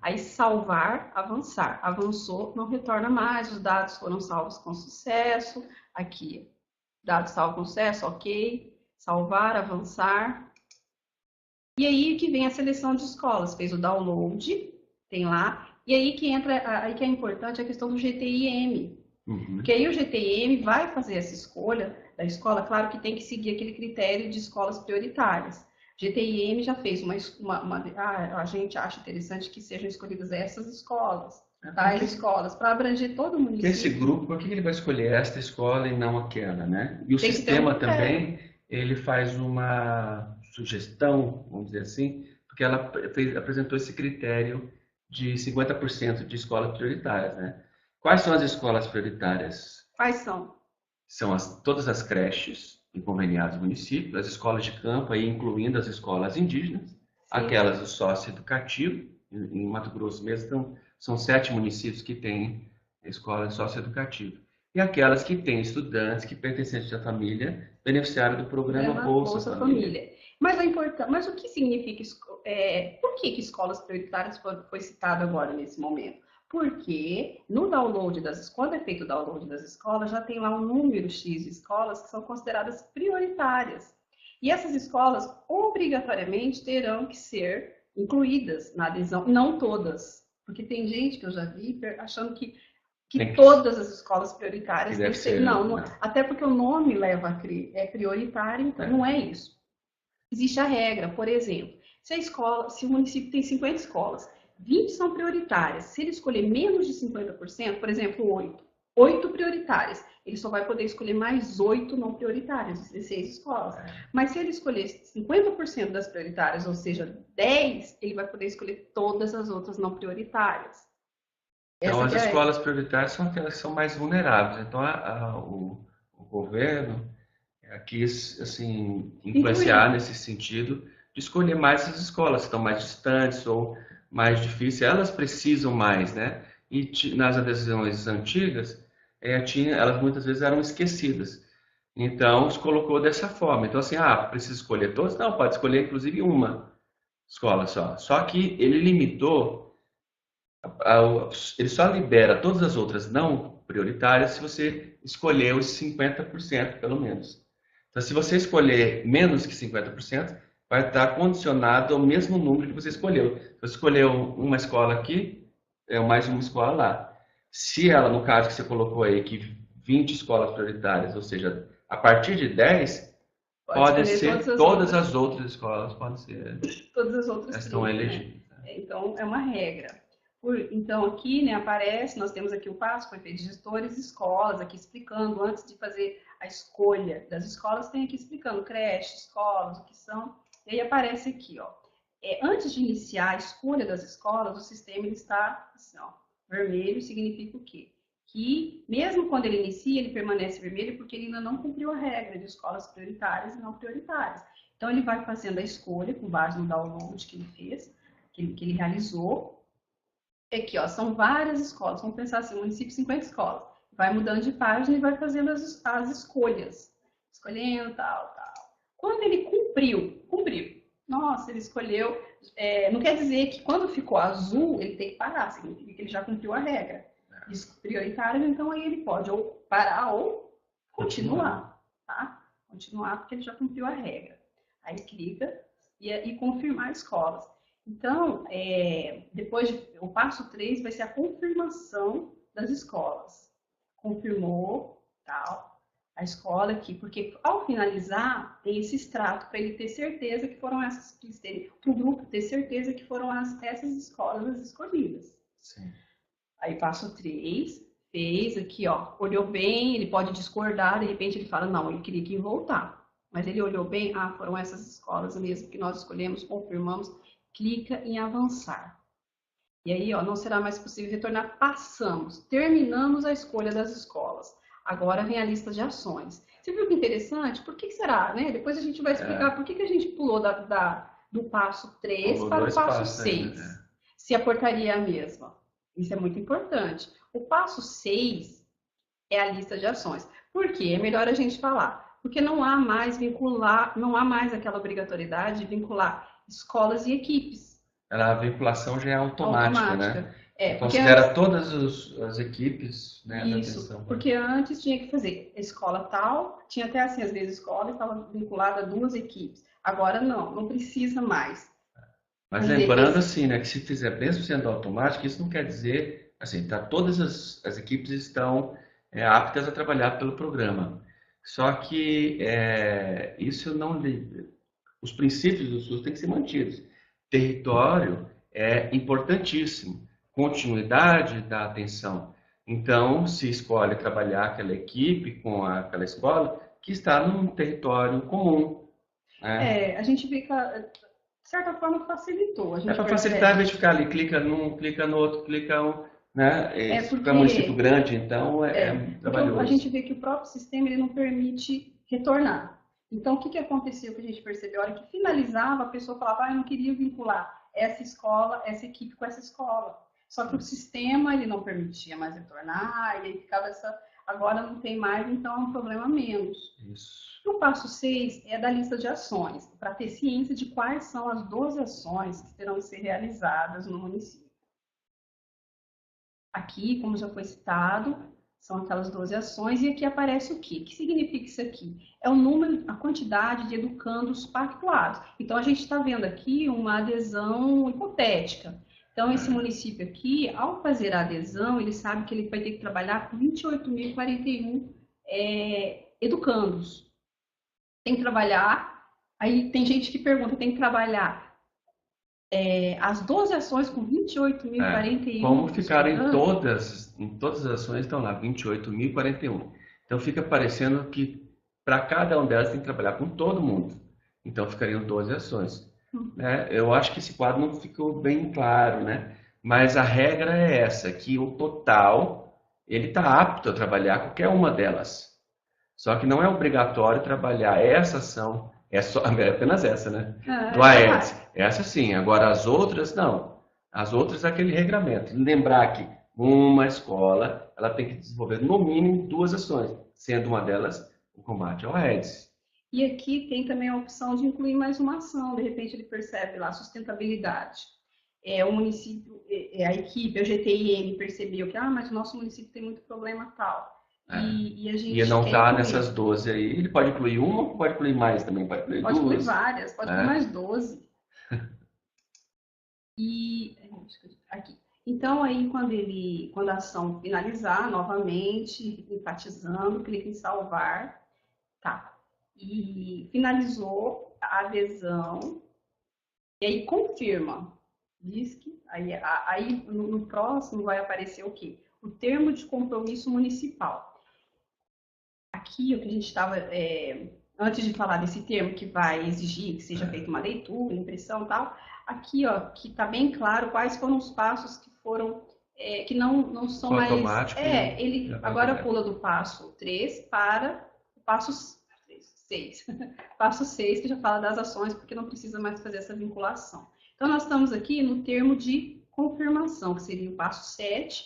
S2: Aí salvar, avançar. Avançou, não retorna mais, os dados foram salvos com sucesso. Aqui, dados salvos com sucesso, ok. Salvar, avançar. E aí que vem a seleção de escolas. Fez o download, tem lá. E aí que aí que é importante a questão do GTIM. Porque aí o GTIM vai fazer essa escolha da escola, claro que tem que seguir aquele critério de escolas prioritárias. GTIM já fez a gente acha interessante que sejam escolhidas essas escolas, escolas, para abranger todo o município.
S3: Esse grupo, por que ele vai escolher esta escola e não aquela, né? E o sistema também, ele faz uma sugestão, vamos dizer assim, porque ela apresentou esse critério de 50% de escolas prioritárias, né? Quais são as escolas prioritárias?
S2: Quais são?
S3: São todas as creches conveniadas do município, as escolas de campo, aí incluindo as escolas indígenas, aquelas do socioeducativo, em Mato Grosso mesmo, então, são 7 municípios que têm escola socioeducativa. E aquelas que têm estudantes que pertencentes à família beneficiários do programa Bolsa Família.
S2: Mas o que significa... por que escolas prioritárias foi citado agora nesse momento? Porque no download das escolas, quando é feito o download das escolas, já tem lá um número X de escolas que são consideradas prioritárias. E essas escolas, obrigatoriamente, terão que ser incluídas na adesão. Não todas. Porque tem gente que eu já vi achando que todas as escolas prioritárias têm que ser. Não, até porque o nome leva a prioritário, então não é isso. Existe a regra, por exemplo, se o município tem 50 escolas, 20 são prioritárias. Se ele escolher menos de 50%, por exemplo, 8 prioritárias, ele só vai poder escolher mais 8 não prioritárias, 16 escolas. Mas se ele escolher 50% das prioritárias, ou seja, 10, ele vai poder escolher todas as outras não prioritárias.
S3: Então, as escolas prioritárias são aquelas que são mais vulneráveis. Então, o governo quis assim, influenciar nesse sentido de escolher mais as escolas que estão mais distantes ou mais difíceis. Elas precisam mais, né? E nas adesões antigas, elas muitas vezes eram esquecidas. Então, se colocou dessa forma. Então, assim, precisa escolher todas? Não, pode escolher inclusive uma escola só. Só que ele limitou, ele só libera todas as outras não prioritárias se você escolher os 50%, pelo menos. Então, se você escolher menos que 50%, vai estar condicionado ao mesmo número que você escolheu. Se você escolheu uma escola aqui, mais uma escola lá. Se ela, no caso que você colocou aí, que 20 escolas prioritárias, ou seja, a partir de 10, pode ser todas as outras escolas, podem ser.
S2: Todas as outras
S3: estão elegíveis.
S2: Né? Então, é uma regra. Então, aqui, né, aparece, nós temos aqui o passo, foi feito de gestores de escolas, aqui explicando, antes de fazer a escolha das escolas, tem aqui explicando creche, escolas, o que são. E aí aparece aqui, ó. Antes de iniciar a escolha das escolas, o sistema ele está assim, ó, vermelho significa o quê? Que mesmo quando ele inicia, ele permanece vermelho porque ele ainda não cumpriu a regra de escolas prioritárias e não prioritárias. Então, ele vai fazendo a escolha com base no download que ele fez, que ele realizou. Aqui, ó, são várias escolas. Vamos pensar assim, município 50 escolas. Vai mudando de página e vai fazendo as escolhas. Escolhendo, tal. Quando ele cumpriu. Nossa, ele escolheu. Não quer dizer que quando ficou azul, ele tem que parar. Significa que ele já cumpriu a regra. Prioritário, então aí ele pode ou parar ou continuar. Tá? Continuar porque ele já cumpriu a regra. Aí clica e confirmar escolas. Então, depois o passo 3 vai ser a confirmação das escolas. Confirmou, tal, a escola aqui, porque ao finalizar, tem esse extrato para ele ter certeza que foram essas, para o grupo ter certeza que foram essas escolas as escolhidas.
S3: Sim.
S2: Aí passo 3, fez aqui, ó, olhou bem, ele pode discordar, de repente ele fala, não, ele queria que voltar. Mas ele olhou bem, foram essas escolas mesmo que nós escolhemos, confirmamos, clica em avançar. E aí, ó, não será mais possível retornar, passamos, terminamos a escolha das escolas. Agora vem a lista de ações. Você viu que interessante? Por que será, né? Depois a gente vai explicar por que a gente pulou do passo 3 para o passo 6. Se a portaria é a mesma. Isso é muito importante. O passo 6 é a lista de ações. Por quê? É melhor a gente falar. Porque não há mais aquela obrigatoriedade de vincular escolas e equipes.
S3: A vinculação já é automática. Né?
S2: Considera
S3: todas as equipes, né,
S2: isso,
S3: da atenção.
S2: Porque antes tinha que fazer escola tal, tinha até assim, às vezes, escola estava vinculada a 2 equipes. Agora não precisa mais.
S3: Mas lembrando assim, né, que se fizer mesmo sendo automático, isso não quer dizer, assim, todas as equipes estão aptas a trabalhar pelo programa. Só que isso não... Os princípios do SUS têm que ser mantidos. Território é importantíssimo. Continuidade da atenção. Então, se escolhe trabalhar aquela equipe com aquela escola que está num território comum. Né?
S2: A gente fica, de certa forma, facilitou.
S3: Para facilitar, em vez de ficar ali, clica num, clica no outro, clica um... Né? Porque é um município grande, então trabalhoso.
S2: A gente vê que o próprio sistema ele não permite retornar. Então, o que aconteceu que a gente percebeu? A hora que finalizava, a pessoa falava, eu não queria vincular essa escola, essa equipe com essa escola. Só que o sistema ele não permitia mais retornar, e aí ficava agora não tem mais, então é um problema menos.
S3: Isso.
S2: O passo 6 é da lista de ações, para ter ciência de quais são as 12 ações que terão que ser realizadas no município. Aqui, como já foi citado, são aquelas 12 ações, e aqui aparece o quê? O que significa isso aqui? É o número, a quantidade de educandos pactuados. Então, a gente está vendo aqui uma adesão hipotética. Então, esse município aqui, ao fazer a adesão, ele sabe que ele vai ter que trabalhar com 28.041 educandos. Tem que trabalhar, aí tem gente que pergunta, tem que trabalhar as 12 ações com 28.041.
S3: Como ficaram em todas as ações, estão lá, 28.041. Então, fica parecendo que para cada uma delas tem que trabalhar com todo mundo. Então, ficariam 12 ações. Eu acho que esse quadro não ficou bem claro, né? Mas a regra é essa, que o total, ele está apto a trabalhar qualquer uma delas. Só que não é obrigatório trabalhar essa ação É apenas essa, né? Do
S2: Já
S3: Aedes.
S2: vai.
S3: Essa sim. Agora as outras, não. As outras é aquele regramento. Lembrar que uma escola ela tem que desenvolver no mínimo 2 ações, sendo uma delas o combate ao Aedes.
S2: E aqui tem também a opção de incluir mais uma ação, de repente ele percebe lá sustentabilidade. O município, a equipe, a GTIM percebeu que, mas o nosso município tem muito problema tal. E a
S3: E
S2: gente
S3: não
S2: quer
S3: está
S2: incluir.
S3: nessas 12 aí. Ele pode incluir uma ou pode incluir mais também? Pode incluir
S2: Pode incluir
S3: duas.
S2: várias, pode incluir mais 12. E aqui. Então aí quando a ação finalizar novamente, enfatizando, clique em salvar, tá? E finalizou a adesão e aí confirma. Diz que aí no próximo vai aparecer o quê? O termo de compromisso municipal. Aqui o que a gente estava antes de falar desse termo que vai exigir que seja feita uma leitura, impressão e tal, aqui ó, que está bem claro quais foram os passos que foram, que não são
S3: Foi
S2: mais.
S3: automático.
S2: Ele agora pula do passo 3 para o passo 6. Passo 6, que já fala das ações, porque não precisa mais fazer essa vinculação. Então, nós estamos aqui no termo de confirmação, que seria o passo 7.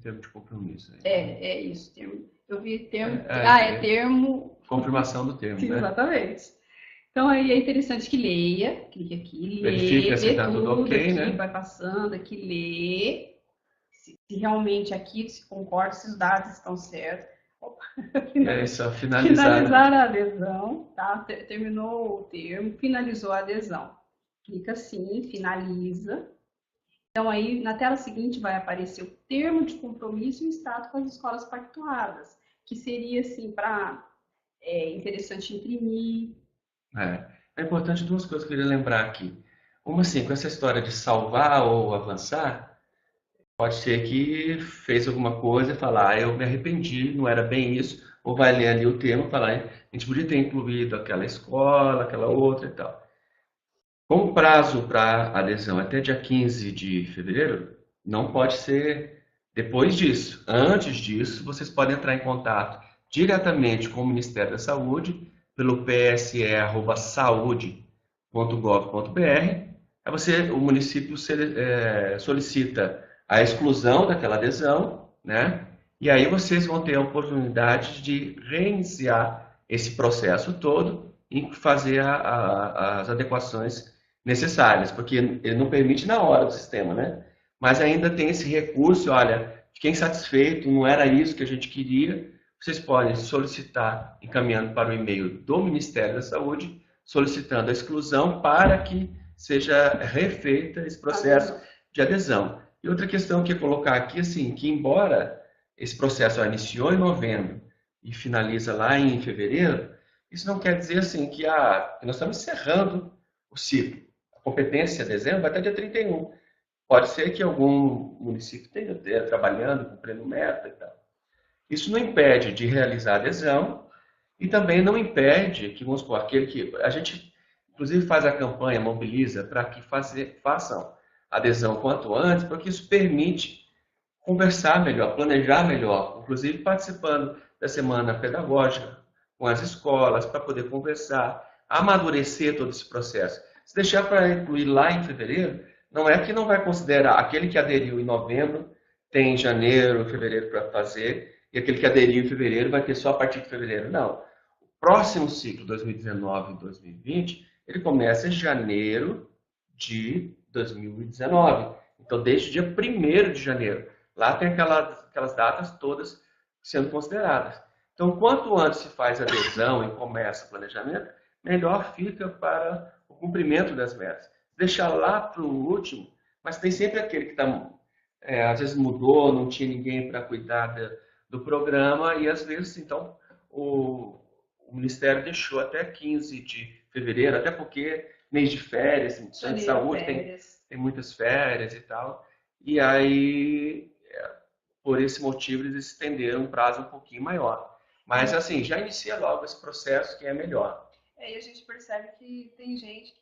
S3: Termo de compromisso.
S2: É isso, termo. Eu vi termo. Termo.
S3: Confirmação do termo, né?
S2: Exatamente. Então aí é interessante que leia, clique aqui,
S3: verifica se está tudo ok,
S2: aqui,
S3: né?
S2: vai passando, aqui lê, se realmente aqui se concorda, se os dados estão certos. Opa.
S3: Só finalizar
S2: a adesão, tá? Terminou o termo, finalizou a adesão. Clica assim, finaliza. Então aí na tela seguinte vai aparecer o termo de compromisso e o status com as escolas pactuadas, que seria assim para interessante imprimir.
S3: É importante 2 coisas que eu queria lembrar aqui. Uma, assim, com essa história de salvar ou avançar, pode ser que fez alguma coisa e falar, eu me arrependi, não era bem isso, ou vai ler ali o termo e falar, a gente podia ter incluído aquela escola, aquela outra e tal. Com o prazo para adesão até dia 15 de fevereiro, não pode ser depois disso. Antes disso, vocês podem entrar em contato diretamente com o Ministério da Saúde pelo pse@saude.gov.br. O município solicita a exclusão daquela adesão, né? E aí vocês vão ter a oportunidade de reiniciar esse processo todo e fazer as adequações necessárias, porque ele não permite na hora do sistema, né? Mas ainda tem esse recurso, olha, fiquei insatisfeito, não era isso que a gente queria, vocês podem solicitar, encaminhando para o e-mail do Ministério da Saúde, solicitando a exclusão para que seja refeita esse processo de adesão. E outra questão que eu colocar aqui, assim, que embora esse processo iniciou em novembro e finaliza lá em fevereiro, isso não quer dizer assim que nós estamos encerrando o ciclo. A competência de dezembro vai até dia 31. Pode ser que algum município esteja trabalhando, cumprindo meta e tal. Isso não impede de realizar a adesão e também não impede que, vamos supor, aquele que a gente, inclusive, faz a campanha, mobiliza para que façam adesão quanto antes, porque isso permite conversar melhor, planejar melhor, inclusive participando da semana pedagógica com as escolas, para poder conversar, amadurecer todo esse processo. Se deixar para incluir lá em fevereiro, não é que não vai considerar aquele que aderiu em novembro, tem janeiro, fevereiro para fazer, e aquele que aderiu em fevereiro vai ter só a partir de fevereiro. Não. O próximo ciclo, 2019 e 2020, ele começa em janeiro de 2019. Então, desde o dia 1º de janeiro. Lá tem aquelas datas todas sendo consideradas. Então, quanto antes se faz a adesão e começa o planejamento, melhor fica para o cumprimento das metas. Deixar lá para o último, mas tem sempre aquele que está, às vezes mudou, não tinha ninguém para cuidar do programa, e às vezes, então, o Ministério deixou até 15 de fevereiro, até porque mês de férias, centro de saúde tem muitas férias e tal, e aí, por esse motivo, eles estenderam um prazo um pouquinho maior. Mas, assim, já inicia logo esse processo que é melhor.
S2: E a gente percebe que tem gente que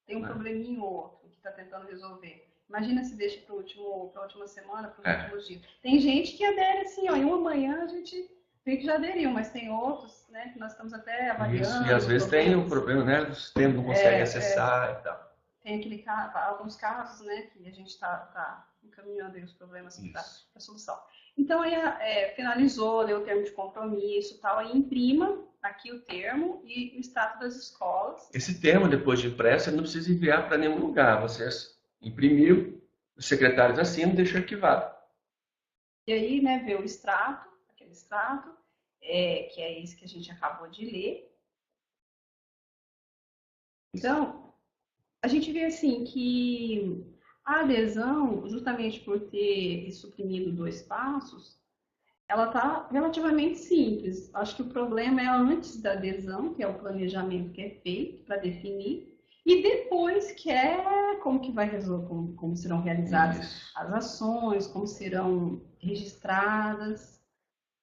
S2: tem um probleminha ou outro, que está tentando resolver. Imagina se deixa para a última semana, para os últimos dias. Tem gente que adere assim, ó, em uma manhã a gente tem que já aderiu, mas tem outros, né, que nós estamos até avaliando.
S3: Isso, e às vezes tem o problema, né, do sistema não consegue acessar e tal.
S2: Tem alguns casos, né, que a gente está encaminhando aí os problemas para a solução. Então, aí finalizou, deu o termo de compromisso e tal, aí imprima aqui o termo e o extrato das escolas.
S3: Esse termo, depois de impresso, você não precisa enviar para nenhum lugar. Você imprimiu, os secretários assinam e deixam arquivado.
S2: E aí, né, vê o extrato, aquele extrato, que é esse que a gente acabou de ler. Então, a gente vê assim que a adesão, justamente por ter suprimido 2 passos, ela está relativamente simples. Acho que o problema é antes da adesão, que é o planejamento que é feito para definir, e depois que é como que vai resolver, como serão realizadas as ações, como serão registradas,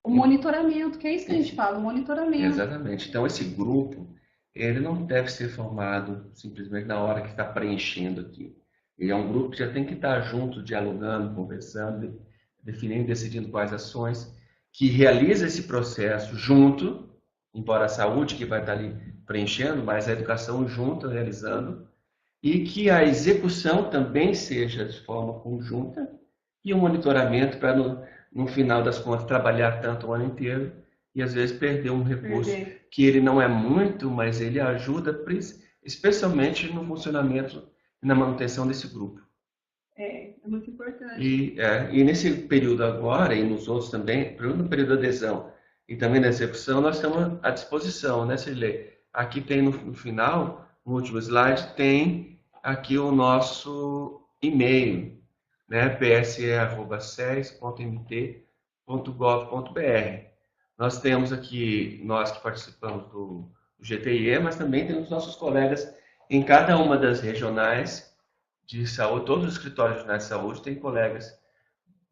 S2: o monitoramento, que é isso que a gente fala, o monitoramento.
S3: Exatamente. Então, esse grupo, ele não deve ser formado simplesmente na hora que está preenchendo aqui. Ele é um grupo que já tem que estar junto, dialogando, conversando, definindo, decidindo quais ações, que realiza esse processo junto, embora a saúde que vai estar ali preenchendo, mas a educação junto, realizando, e que a execução também seja de forma conjunta e o monitoramento para, no final das contas, trabalhar tanto o ano inteiro e, às vezes, perder um recurso que ele não é muito, mas ele ajuda, especialmente no funcionamento e na manutenção desse grupo.
S2: É muito importante.
S3: E nesse período agora, e nos outros também, no período da adesão e também da execução, nós estamos à disposição, né, Cirlei? Aqui tem no final, no último slide, tem aqui o nosso e-mail, né, pse@ces.mt.gov.br. Nós temos aqui, nós que participamos do GTIE, mas também temos nossos colegas em cada uma das regionais de saúde. Todos os escritórios regionais de saúde têm colegas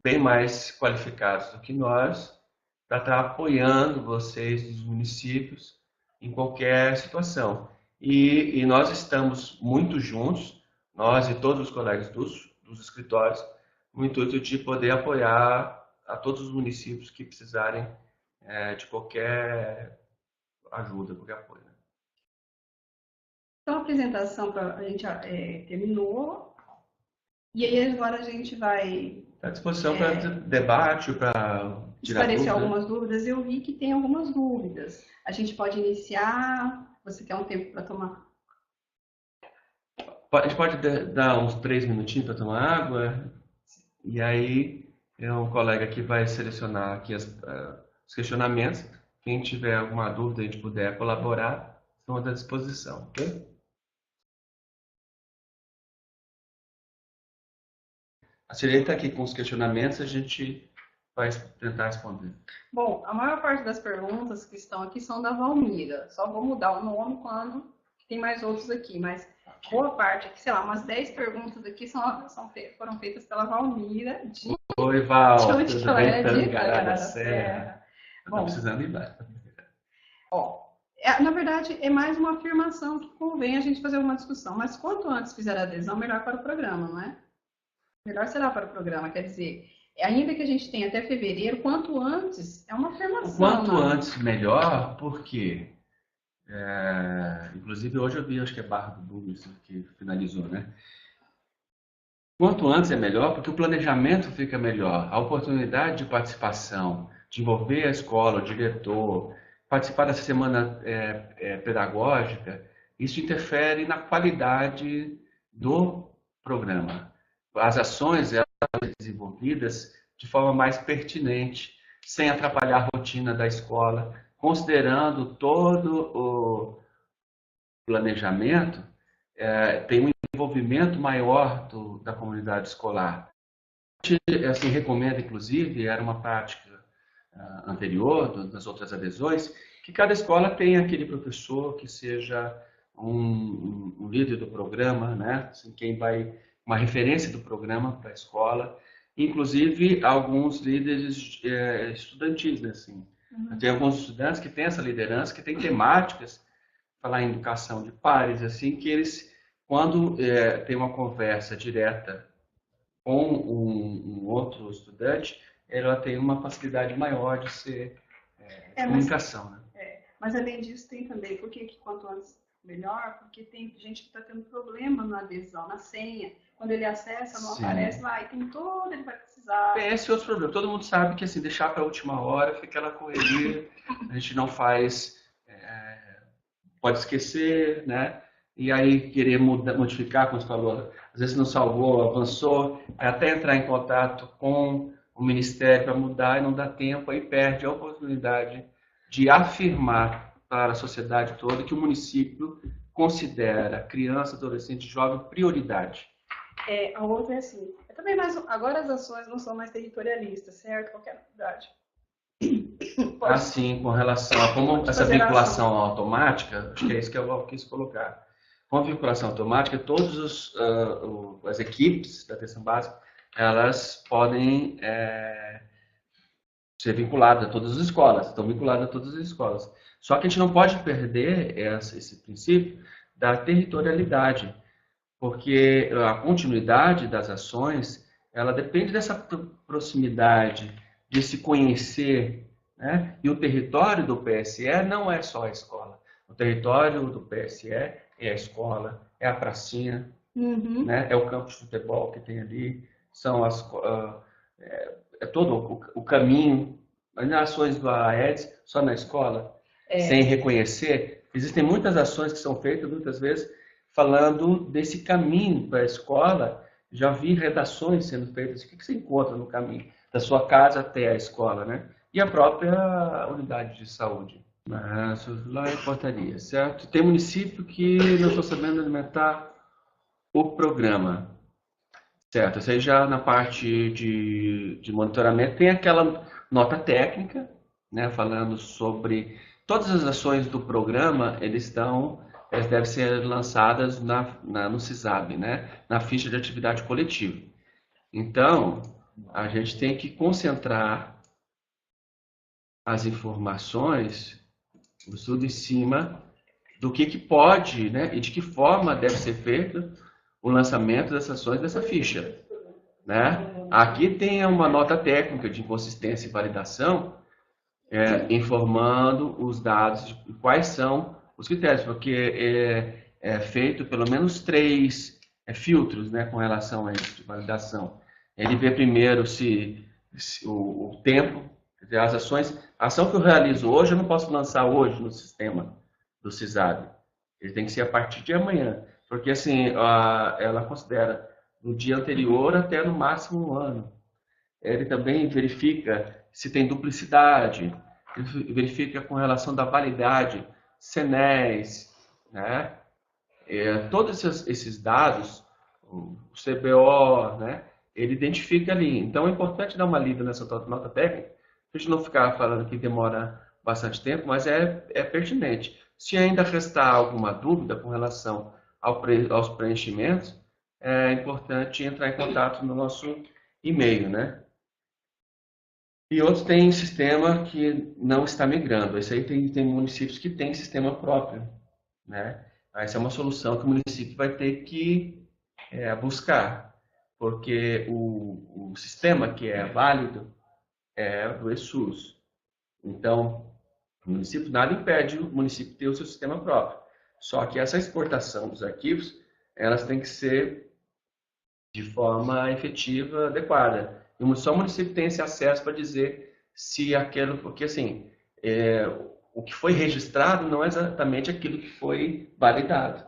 S3: bem mais qualificados do que nós para estar apoiando vocês dos municípios em qualquer situação. E nós estamos muito juntos, nós e todos os colegas dos escritórios, no intuito de poder apoiar a todos os municípios que precisarem de qualquer ajuda, qualquer apoio.
S2: Então, a apresentação a gente terminou. E aí, agora a gente vai...
S3: Está à disposição para debate, para tirar
S2: esclarecer
S3: dúvida.
S2: algumas dúvidas. Eu vi que tem algumas dúvidas. A gente pode iniciar. Você quer um tempo para tomar?
S3: A gente pode dar uns 3 minutinhos para tomar água. E aí, um colega aqui vai selecionar aqui os questionamentos. Quem tiver alguma dúvida, a gente puder colaborar, estamos à disposição. Ok? A Cirlei está aqui com os questionamentos, a gente vai tentar responder.
S2: Bom, a maior parte das perguntas que estão aqui são da Valmira. Só vou mudar o nome quando tem mais outros aqui, mas boa parte aqui, sei lá, umas 10 perguntas aqui foram feitas pela Valmira.
S3: Oi, Val,
S2: de onde
S3: tudo
S2: ela
S3: bem?
S2: é? De
S3: Tangará da Serra.
S2: Bom,
S3: precisando ir lá.
S2: Na verdade, é mais uma afirmação que convém a gente fazer uma discussão. Mas quanto antes fizer a adesão, melhor para o programa, não é? Melhor será para o programa. Quer dizer, ainda que a gente tenha até fevereiro, quanto antes é uma afirmação.
S3: Quanto antes, melhor, porque... inclusive, hoje eu vi, acho que é Barra do Douglas que finalizou, né? Quanto antes é melhor, porque o planejamento fica melhor. A oportunidade de participação, de envolver a escola, o diretor, participar dessa semana pedagógica, isso interfere na qualidade do programa. As ações elas são desenvolvidas de forma mais pertinente, sem atrapalhar a rotina da escola, considerando todo o planejamento, tem um envolvimento maior da comunidade escolar. A gente assim, recomenda, inclusive, era uma prática anterior, das outras adesões, que cada escola tenha aquele professor que seja um líder do programa, né? Assim, uma referência do programa para a escola, inclusive alguns líderes estudantis, né? Assim, tem alguns estudantes que têm essa liderança, que têm temáticas, falar em educação de pares, assim, que eles, quando tem uma conversa direta com um outro estudante, ela tem uma facilidade maior de ser comunicação, né?
S2: Mas além disso tem também, por que quanto antes melhor? Porque tem gente que está tendo problema na adesão, na senha. Quando ele acessa, não
S3: Sim.
S2: aparece lá, e tem todo, ele vai precisar.
S3: Esse é outro problema. Todo mundo sabe que assim, deixar para a última hora fica aquela correria, a gente não faz, pode esquecer, né? E aí querer modificar, como você falou, às vezes não salvou, avançou, até entrar em contato com o Ministério para mudar e não dá tempo, aí perde a oportunidade de afirmar para a sociedade toda que o município considera criança, adolescente, jovem prioridade.
S2: A outra é assim, também agora as ações não são mais territorialistas, certo? Qualquer cidade.
S3: Assim, com relação a como essa vinculação automática, acho que é isso que eu quis colocar. Com a vinculação automática, todas as equipes da atenção básica, elas podem ser vinculadas a todas as escolas, estão vinculadas a todas as escolas. Só que a gente não pode perder esse princípio da territorialidade, porque a continuidade das ações, ela depende dessa proximidade, de se conhecer, né? E o território do PSE não é só a escola. O território do PSE é a escola, é a pracinha, né? É o campo de futebol que tem ali, são todo o caminho. As ações do Aedes só na escola, sem reconhecer. Existem muitas ações que são feitas, muitas vezes, falando desse caminho para a escola. Já vi redações sendo feitas, o que você encontra no caminho da sua casa até a escola, né? E a própria unidade de saúde. Mas lá é portaria, certo? Tem município que não estou sabendo alimentar o programa, certo? Isso aí já na parte de monitoramento tem aquela nota técnica, né? Falando sobre todas as ações do programa, elas devem ser lançadas no CISAB, né? Na ficha de atividade coletiva. Então, a gente tem que concentrar as informações, tudo em cima do que pode, né? E de que forma deve ser feito o lançamento das ações dessa ficha, né? Aqui tem uma nota técnica de inconsistência e validação, informando os dados de quais são os critérios, porque é feito pelo menos 3 filtros, né, com relação a isso de validação. Ele vê primeiro se o tempo, as ações, a ação que eu realizo hoje, eu não posso lançar hoje no sistema do CISAB. Ele tem que ser a partir de amanhã, porque assim, ela considera no dia anterior até no máximo um ano. Ele também verifica se tem duplicidade, ele verifica com relação da validade, CNES, né? Todos esses dados, o CBO, né? Ele identifica ali. Então é importante dar uma lida nessa nota técnica, a gente não ficar falando que demora bastante tempo, mas é pertinente. Se ainda restar alguma dúvida com relação aos preenchimentos, é importante entrar em contato no nosso e-mail, né? E outros têm sistema que não está migrando. Esse aí tem municípios que têm sistema próprio, né? Essa é uma solução que o município vai ter que buscar, porque o sistema que é válido é do ESUS. Então, o município nada impede o município ter o seu sistema próprio. Só que essa exportação dos arquivos, elas têm que ser de forma efetiva, adequada. E só o município tem esse acesso para dizer se aquilo, porque assim, o que foi registrado não é exatamente aquilo que foi validado.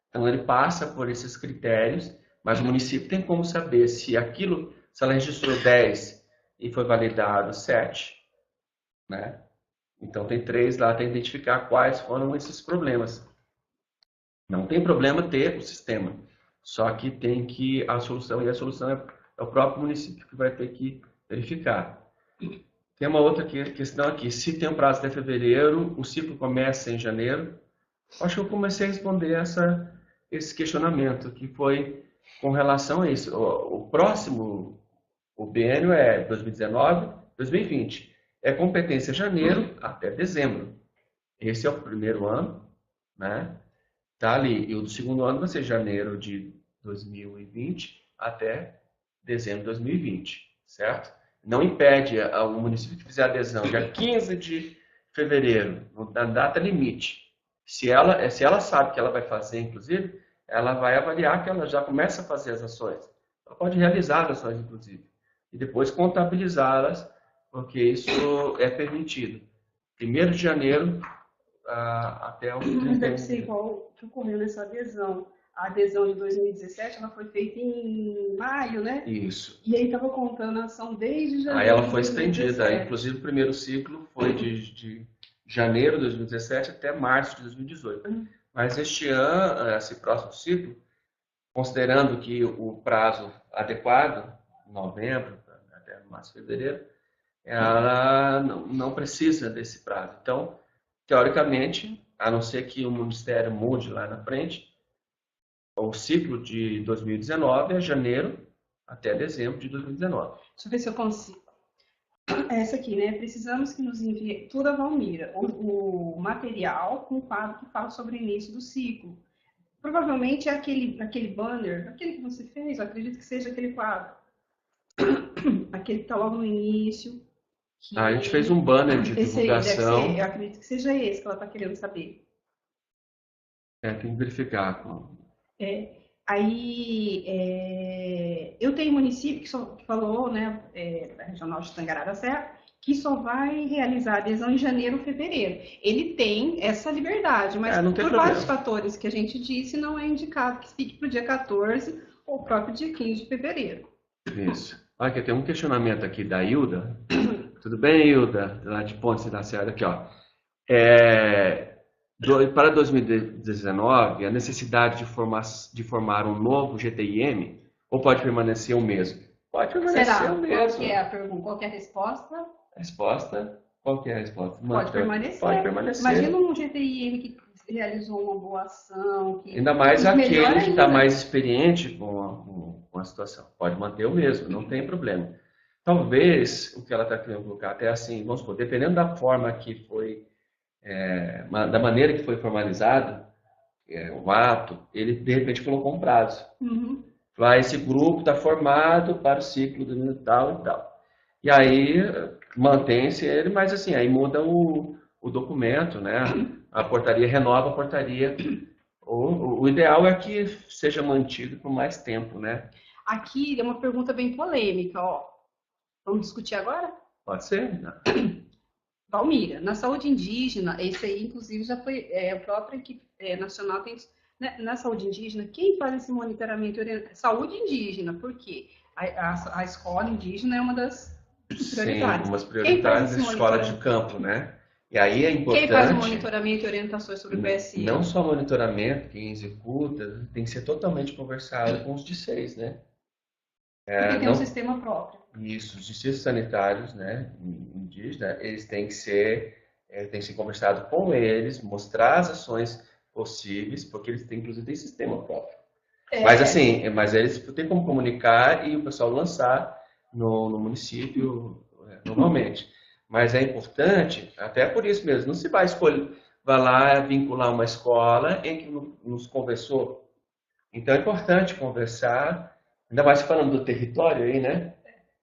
S3: Então ele passa por esses critérios, mas o município tem como saber se aquilo, se ela registrou 10 e foi validado 7, né? Então tem 3 lá, tem que identificar quais foram esses problemas. Não tem problema ter o sistema, só que tem que a solução é o próprio município que vai ter que verificar. Tem uma outra questão aqui, se tem um prazo até fevereiro, o ciclo começa em janeiro. Acho que eu comecei a responder esse questionamento, que foi com relação a isso. O próximo, o biênio é 2019, 2020. É competência janeiro até dezembro. Esse é o primeiro ano, né? Tá ali. E o do segundo ano vai ser janeiro de 2020 até dezembro de 2020, certo? Não impede o município que fizer adesão dia 15 fevereiro, na data limite, se ela sabe que ela vai fazer, inclusive, ela vai avaliar que ela já começa a fazer as ações. Ela pode realizar as ações, inclusive, e depois contabilizá-las, porque isso é permitido. 1º de janeiro até o 31
S2: Mas deve ser igual que ocorreu nessa adesão. A adesão de 2017 ela foi feita em maio, né?
S3: Isso.
S2: E aí estava contando a ação desde janeiro.
S3: Aí ela
S2: de
S3: foi
S2: 2017.
S3: estendida. Inclusive, o primeiro ciclo foi de janeiro de 2017 até março de 2018. Mas este ano, esse próximo ciclo, considerando que o prazo adequado, novembro, até março, fevereiro, ela não precisa desse prazo. Então, teoricamente, a não ser que o Ministério mude lá na frente, o ciclo de 2019 é janeiro até dezembro de 2019.
S2: Deixa eu ver se eu consigo. Essa aqui, né? Precisamos que nos envie tudo a Valmira, o material com o quadro que fala sobre o início do ciclo. Provavelmente é aquele banner, aquele que você fez, eu acredito que seja aquele quadro. Aquele que está logo no início.
S3: A gente fez um banner de divulgação.
S2: Aí, eu acredito que seja esse que ela está querendo saber.
S3: Tem que verificar.
S2: Eu tenho um município que falou, né, da Regional de Tangará da Serra, que só vai realizar a adesão em janeiro ou fevereiro. Ele tem essa liberdade, mas por vários fatores que a gente disse, não é indicado que fique para o dia 14 ou próprio dia 15 de fevereiro.
S3: Isso. Olha, aqui tem um questionamento aqui da Hilda. Tudo bem, Hilda? Lá de Ponte da Serra, aqui, ó. Para 2019, a necessidade de formar um novo GTIM ou pode permanecer o mesmo? Pode permanecer o mesmo.
S2: Qual que é a pergunta? Qual que é a resposta?
S3: A resposta? Qual que é a resposta?
S2: Pode permanecer.
S3: Pode permanecer.
S2: Imagina um GTIM que realizou uma boa ação.
S3: Ainda mais aquele que está mais experiente com a situação. Pode manter o mesmo, não tem problema. Talvez, o que ela está querendo colocar, até assim, vamos supor, dependendo da forma que foi, da maneira que foi formalizado o ato, ele de repente colocou um prazo. Esse grupo está formado para o ciclo do tal e tal. E aí mantém-se ele, mas assim, aí muda o documento, né? A portaria renova a portaria. O ideal é que seja mantido por mais tempo, né?
S2: Aqui é uma pergunta bem polêmica, ó. Vamos discutir agora?
S3: Pode ser.
S2: Valmira, na saúde indígena, esse aí inclusive já foi, a própria equipe nacional tem, né, na saúde indígena, quem faz esse monitoramento saúde indígena, por quê? A escola indígena é uma das prioridades.
S3: Sim, umas prioridades da escola de campo, né? E aí é importante...
S2: Quem faz o monitoramento e orientações sobre o PSI?
S3: Não só monitoramento, quem executa, tem que ser totalmente conversado com os DICEIs, né?
S2: Porque tem um sistema próprio.
S3: Isso, os distritos sanitários, né, indígenas, eles têm que ser conversado com eles, mostrar as ações possíveis, porque eles têm, inclusive, sistema próprio. Mas assim, eles têm como comunicar e o pessoal lançar no município normalmente. Mas é importante, até por isso mesmo, não se vai lá vincular uma escola em que nos conversou. Então é importante conversar, ainda mais falando do território aí, né?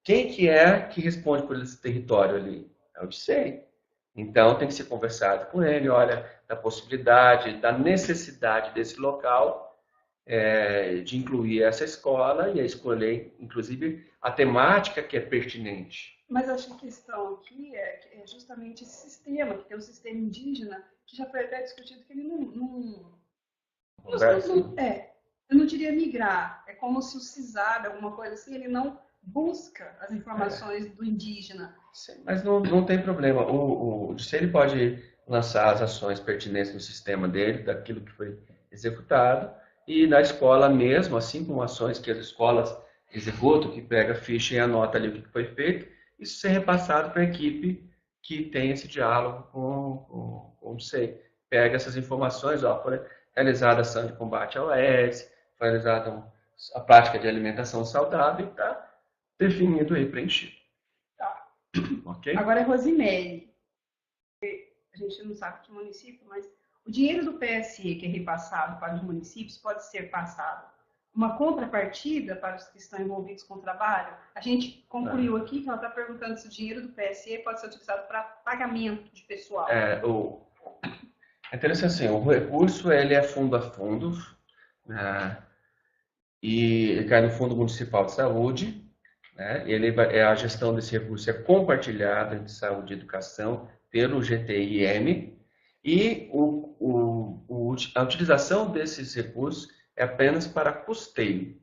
S3: Quem que responde por esse território ali? É o DICEI. Então tem que ser conversado com ele, olha, da possibilidade, da necessidade desse local, de incluir essa escola e escolher, inclusive, a temática que é pertinente.
S2: Mas acho que a questão aqui é justamente esse sistema, que tem um sistema indígena, que já foi até discutido que ele eu não diria migrar, é como se o CISAB, alguma coisa assim, ele não busca as informações do indígena.
S3: Sim, mas não tem problema. O DICEI ele pode lançar as ações pertinentes no sistema dele, daquilo que foi executado, e na escola mesmo, assim como ações que as escolas executam, que pega a ficha e anota ali o que foi feito, isso ser repassado para a equipe que tem esse diálogo com o DICEI. Pega essas informações, foi realizada a ação de combate ao AIDS, foi realizada a prática de alimentação saudável e está definido aí, preenchido.
S2: Tá.
S3: Ok?
S2: Agora é Rosimere. A gente não sabe que município, mas o dinheiro do PSE que é repassado para os municípios pode ser passado uma contrapartida para os que estão envolvidos com o trabalho? A gente concluiu aqui que ela está perguntando se o dinheiro do PSE pode ser utilizado para pagamento de pessoal.
S3: É interessante assim, o recurso ele é fundo a fundo, e ele cai no Fundo Municipal de Saúde, né? A gestão desse recurso é compartilhada entre saúde e educação pelo GTIM, e a utilização desses recursos é apenas para custeio.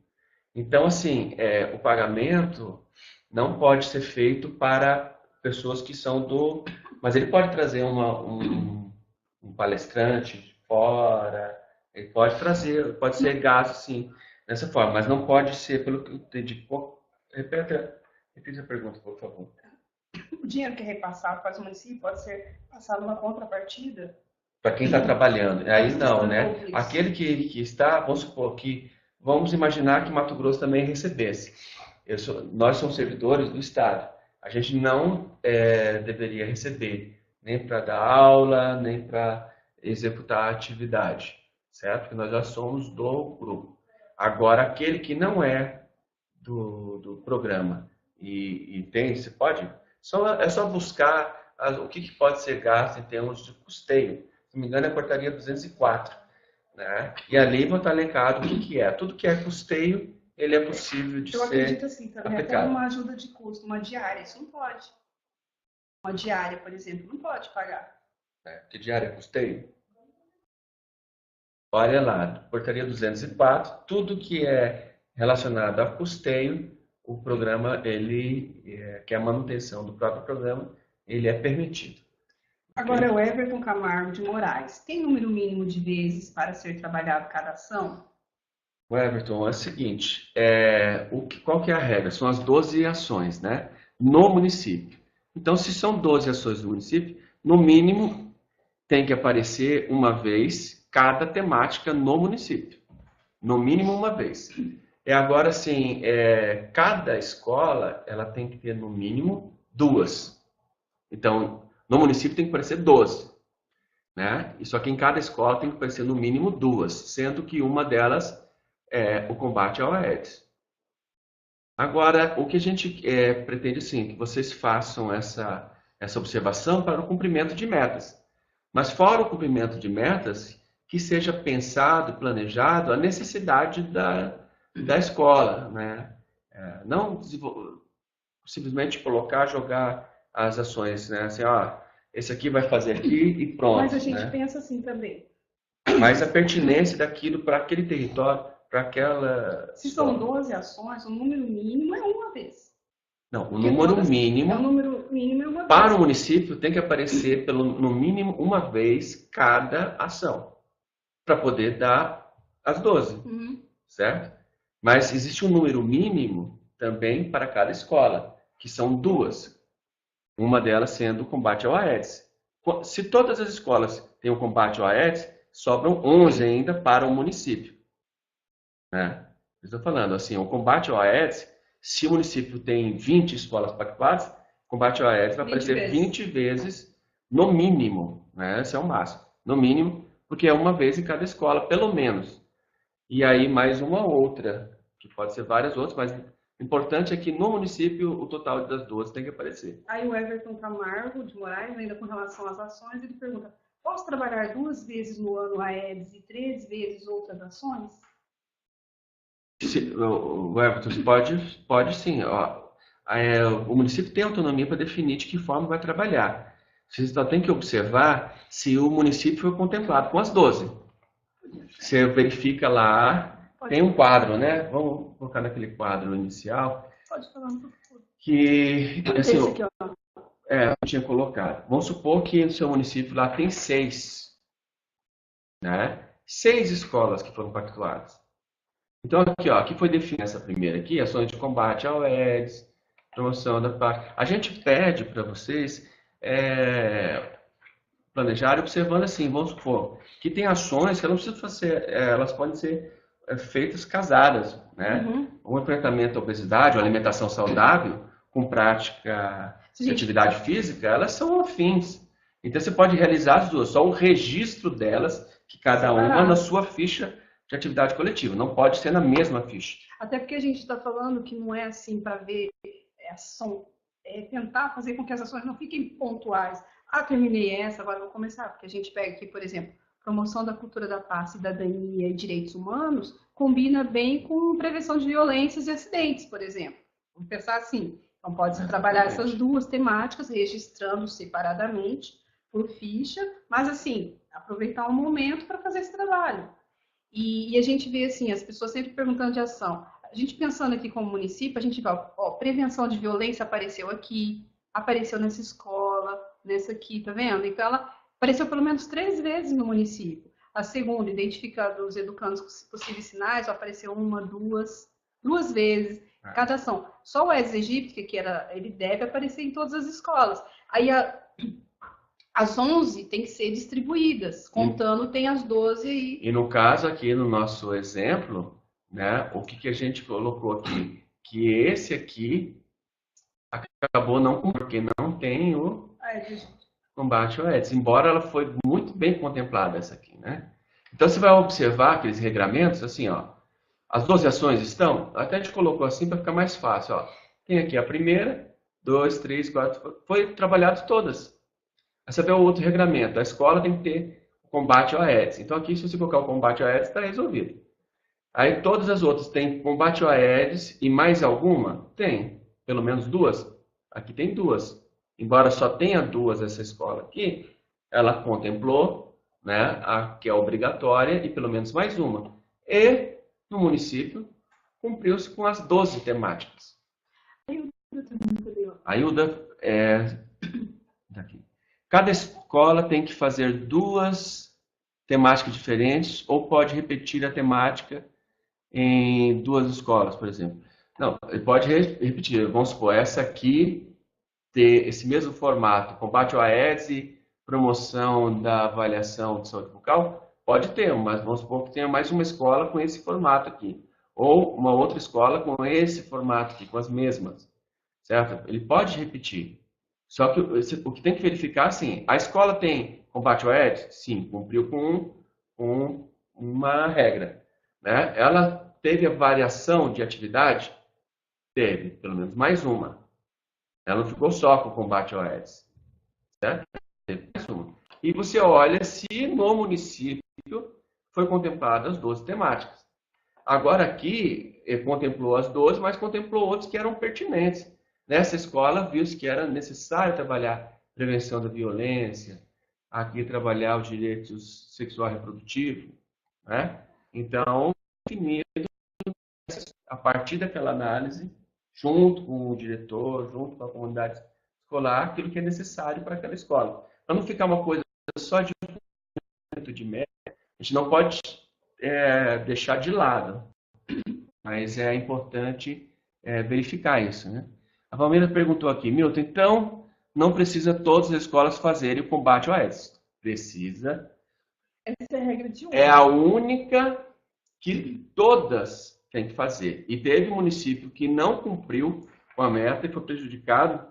S3: Então, assim, o pagamento não pode ser feito para pessoas que são do... Mas ele pode trazer um palestrante de fora, ele pode trazer, pode ser gasto, sim, dessa forma, mas não pode ser, pelo que eu entendi. Repita a pergunta, por favor.
S2: O dinheiro que é repassado para o município pode ser passado uma contrapartida?
S3: Para quem está trabalhando. Aí não, né? Aquele que está, vamos imaginar que Mato Grosso também recebesse. Nós somos servidores do Estado. A gente não deveria receber nem para dar aula, nem para executar a atividade, certo? Porque nós já somos do grupo. Agora, aquele que não é do programa e tem, você pode, é só buscar o que pode ser gasto em termos de custeio. Se não me engano, é a portaria 204, né? E ali vai estar elencado o que é. Tudo que é custeio, ele é possível de ser aplicado. Eu acredito
S2: assim, também até uma ajuda de custo, uma diária, isso não pode. Uma diária, por exemplo, não pode pagar.
S3: Que diária é custeio? Olha lá, portaria 204, tudo que é relacionado a custeio, o programa, que é a manutenção do próprio programa, ele é permitido.
S2: Agora, o Everton Camargo de Moraes, tem número mínimo de vezes para ser trabalhado cada ação?
S3: O Everton, é o seguinte, qual que é a regra? São as 12 ações, né? No município. Então, se são 12 ações no município, no mínimo tem que aparecer uma vez cada temática no município. No mínimo uma vez. Agora, assim, cada escola ela tem que ter no mínimo 2. Então, no município tem que aparecer 12. Né? E só que em cada escola tem que aparecer no mínimo 2, sendo que uma delas é o combate ao AIDS. Agora, o que a gente pretende, sim, que vocês façam essa observação para o cumprimento de metas. Mas fora o cumprimento de metas, que seja pensado, planejado a necessidade da escola, né? Não simplesmente jogar as ações, né? Assim, esse aqui vai fazer aqui e pronto.
S2: Mas a gente pensa assim também.
S3: Mas a pertinência daquilo para aquele território, para aquela...
S2: Se são 12 ações, o número mínimo é uma vez.
S3: Não, o número mínimo...
S2: O número mínimo é uma vez.
S3: Para o município tem que aparecer no mínimo uma vez cada ação, para poder dar as 12, certo? Mas existe um número mínimo também para cada escola, que são 2. Uma delas sendo o combate ao AIDS. Se todas as escolas têm o combate ao AIDS, sobram 11 ainda para o município. Né? Estou falando assim, o combate ao AIDS, se o município tem 20 escolas pactuadas, o combate ao AIDS vai aparecer 20 vezes no mínimo. Né? Esse é o máximo. No mínimo, porque é uma vez em cada escola, pelo menos. E aí mais uma outra, que pode ser várias outras, mas o importante é que no município o total das 12 tem que aparecer.
S2: Aí o Everton Camargo de Moraes, ainda com relação às ações, ele pergunta: posso trabalhar 2 vezes no ano a AIDS e 3 vezes outras ações?
S3: O Everton, pode sim. O município tem autonomia para definir de que forma vai trabalhar. Você só tem que observar se o município foi contemplado com as 12. Você verifica lá, tem um quadro, né? Vamos colocar naquele quadro inicial.
S2: Pode falar no futuro.
S3: Que, assim,
S2: esse aqui, ó.
S3: Eu tinha colocado. Vamos supor que no seu município lá tem 6. Né? 6 escolas que foram pactuadas. Então, aqui foi definida essa primeira aqui, ações de combate ao AIDS, promoção da paz. A gente pede para vocês planejarem observando assim, vamos supor, que tem ações que elas não precisam fazer, elas podem ser feitas casadas, né? O enfrentamento à obesidade, ou alimentação saudável, com prática de atividade física, elas são afins. Então, você pode realizar as 2, só o registro delas, que cada uma na sua ficha de atividade coletiva, não pode ser na mesma ficha.
S2: Até porque a gente está falando que não é assim para ver ação, tentar fazer com que as ações não fiquem pontuais. Ah, terminei essa, agora vou começar. Porque a gente pega aqui, por exemplo, promoção da cultura da paz, cidadania e direitos humanos, combina bem com prevenção de violências e acidentes, por exemplo. Vamos pensar assim. Então, pode-se trabalhar essas duas temáticas, registrando separadamente por ficha, mas, assim, aproveitar um momento para fazer esse trabalho. E a gente vê, assim, as pessoas sempre perguntando de ação. A gente pensando aqui como município, a gente vê, ó, prevenção de violência apareceu aqui, apareceu nessa escola, nessa aqui, tá vendo? Então, ela apareceu pelo menos 3 vezes no município. A segunda, identificando os educandos com possíveis sinais, apareceu 1, 2 vezes. Cada ação. Só o Aedes aegypti, ele deve aparecer em todas as escolas. Aí as 11 tem que ser distribuídas, contando tem as 12 aí.
S3: E no caso aqui, no nosso exemplo, né, o que a gente colocou aqui? Que esse aqui acabou não porque não tem o combate ao Aedes, embora ela foi muito bem contemplada essa aqui, né? Então você vai observar aqueles regramentos, assim, ó, as 12 ações estão, até a gente colocou assim para ficar mais fácil, ó. Tem aqui a primeira, 2, 3, 4, foi trabalhado todas. Aí você vê o outro regramento, a escola tem que ter o combate ao Aedes. Então aqui, se você colocar o combate ao Aedes, está resolvido. Aí todas as outras têm combate ao Aedes e mais alguma? Tem, pelo menos 2. Aqui tem 2. Embora só tenha 2 essa escola aqui, ela contemplou, né, a que é obrigatória e pelo menos mais uma. E no município cumpriu-se com as 12 temáticas. A Hilda daqui. Cada escola tem que fazer 2 temáticas diferentes ou pode repetir a temática em 2 escolas, por exemplo. Não, ele pode repetir. Vamos supor, essa aqui ter esse mesmo formato, combate ao Aedes e promoção da avaliação de saúde bucal, pode ter, mas vamos supor que tenha mais uma escola com esse formato aqui. Ou uma outra escola com esse formato aqui, com as mesmas. Certo? Ele pode repetir. Só que o que tem que verificar, assim, a escola tem combate ao Aedes? Sim, cumpriu com uma regra. Né? Ela teve a variação de atividade? Teve, pelo menos mais uma. Ela não ficou só com o combate ao Aedes. Certo? Teve mais uma. E você olha se no município foi contemplado as 12 temáticas. Agora aqui, ele contemplou as 12, mas contemplou outros que eram pertinentes. Nessa escola, viu-se que era necessário trabalhar prevenção da violência, aqui trabalhar os direitos sexual e reprodutivo, né? Então, definido a partir daquela análise, junto com o diretor, junto com a comunidade escolar, aquilo que é necessário para aquela escola. Para não ficar uma coisa só de média, a gente não pode deixar de lado, mas é importante verificar isso, né? A Palmeira perguntou aqui, Milton, então não precisa todas as escolas fazerem o combate ao Aedes? Precisa.
S2: Essa é a regra de 1.
S3: É a única que todas têm que fazer. E teve município que não cumpriu com a meta e foi prejudicado,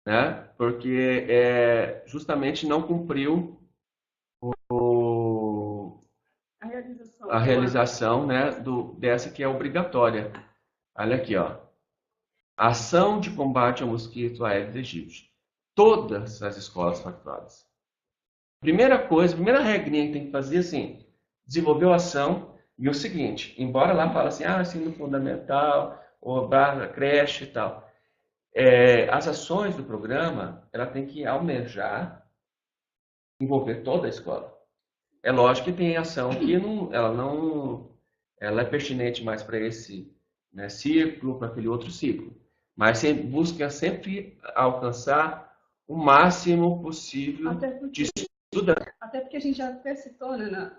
S3: né? Porque justamente não cumpriu a realização, né, dessa que é obrigatória. Olha aqui, ó. Ação de combate ao mosquito Aedes aegypti. Todas as escolas pactuadas. Primeira coisa, primeira regrinha que tem que fazer, assim, desenvolveu a ação e o seguinte, embora lá fala assim, ensino fundamental, ou barra creche e tal, as ações do programa, ela tem que almejar envolver toda a escola. É lógico que tem ação que ela é pertinente mais para esse, né, ciclo, para aquele outro ciclo. Mas busca sempre alcançar o máximo possível de estudar.
S2: Até porque a gente já até citou, né,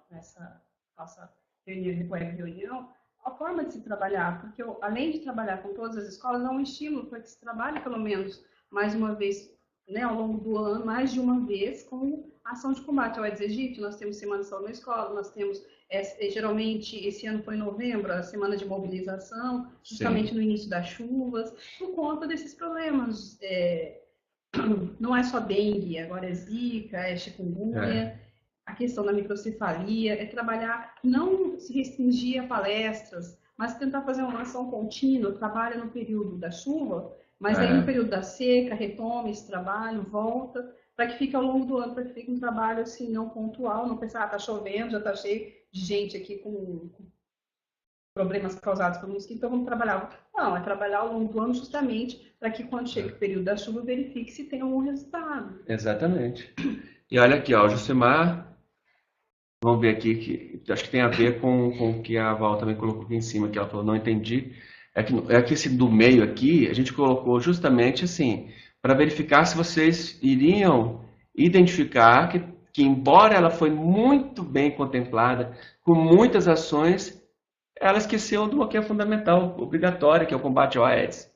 S2: nessa nossa reunião, a forma de se trabalhar, porque além de trabalhar com todas as escolas, é um estímulo para que se trabalhe pelo menos mais uma vez, né, ao longo do ano, mais de uma vez, com a ação de combate ao Aedes aegypti. Nós temos Semana de Saúde na escola, nós temos, geralmente, esse ano foi em novembro, a semana de mobilização, justamente no início das chuvas, por conta desses problemas. Não é só dengue, agora é zika, é chikungunya. a questão da microcefalia, é trabalhar, não se restringir a palestras, mas tentar fazer uma ação contínua, trabalha no período da chuva, mas aí no período da seca, retoma esse trabalho, volta, para que fique ao longo do ano, para que fique um trabalho assim, não pontual, não pensar, tá chovendo, já tá cheio de gente aqui com problemas causados pelo mosquito, então vamos trabalhar. Não, é trabalhar ao longo do ano justamente para que quando chega o período da chuva, verifique se tem algum resultado.
S3: Exatamente. E olha aqui, ó, o Josemar, vamos ver aqui, que acho que tem a ver com o que a Val também colocou aqui em cima, que ela falou, não entendi. É que esse do meio aqui, a gente colocou justamente assim, para verificar se vocês iriam identificar que embora ela foi muito bem contemplada, com muitas ações, ela esqueceu do que é fundamental, obrigatório, que é o combate ao AIDS.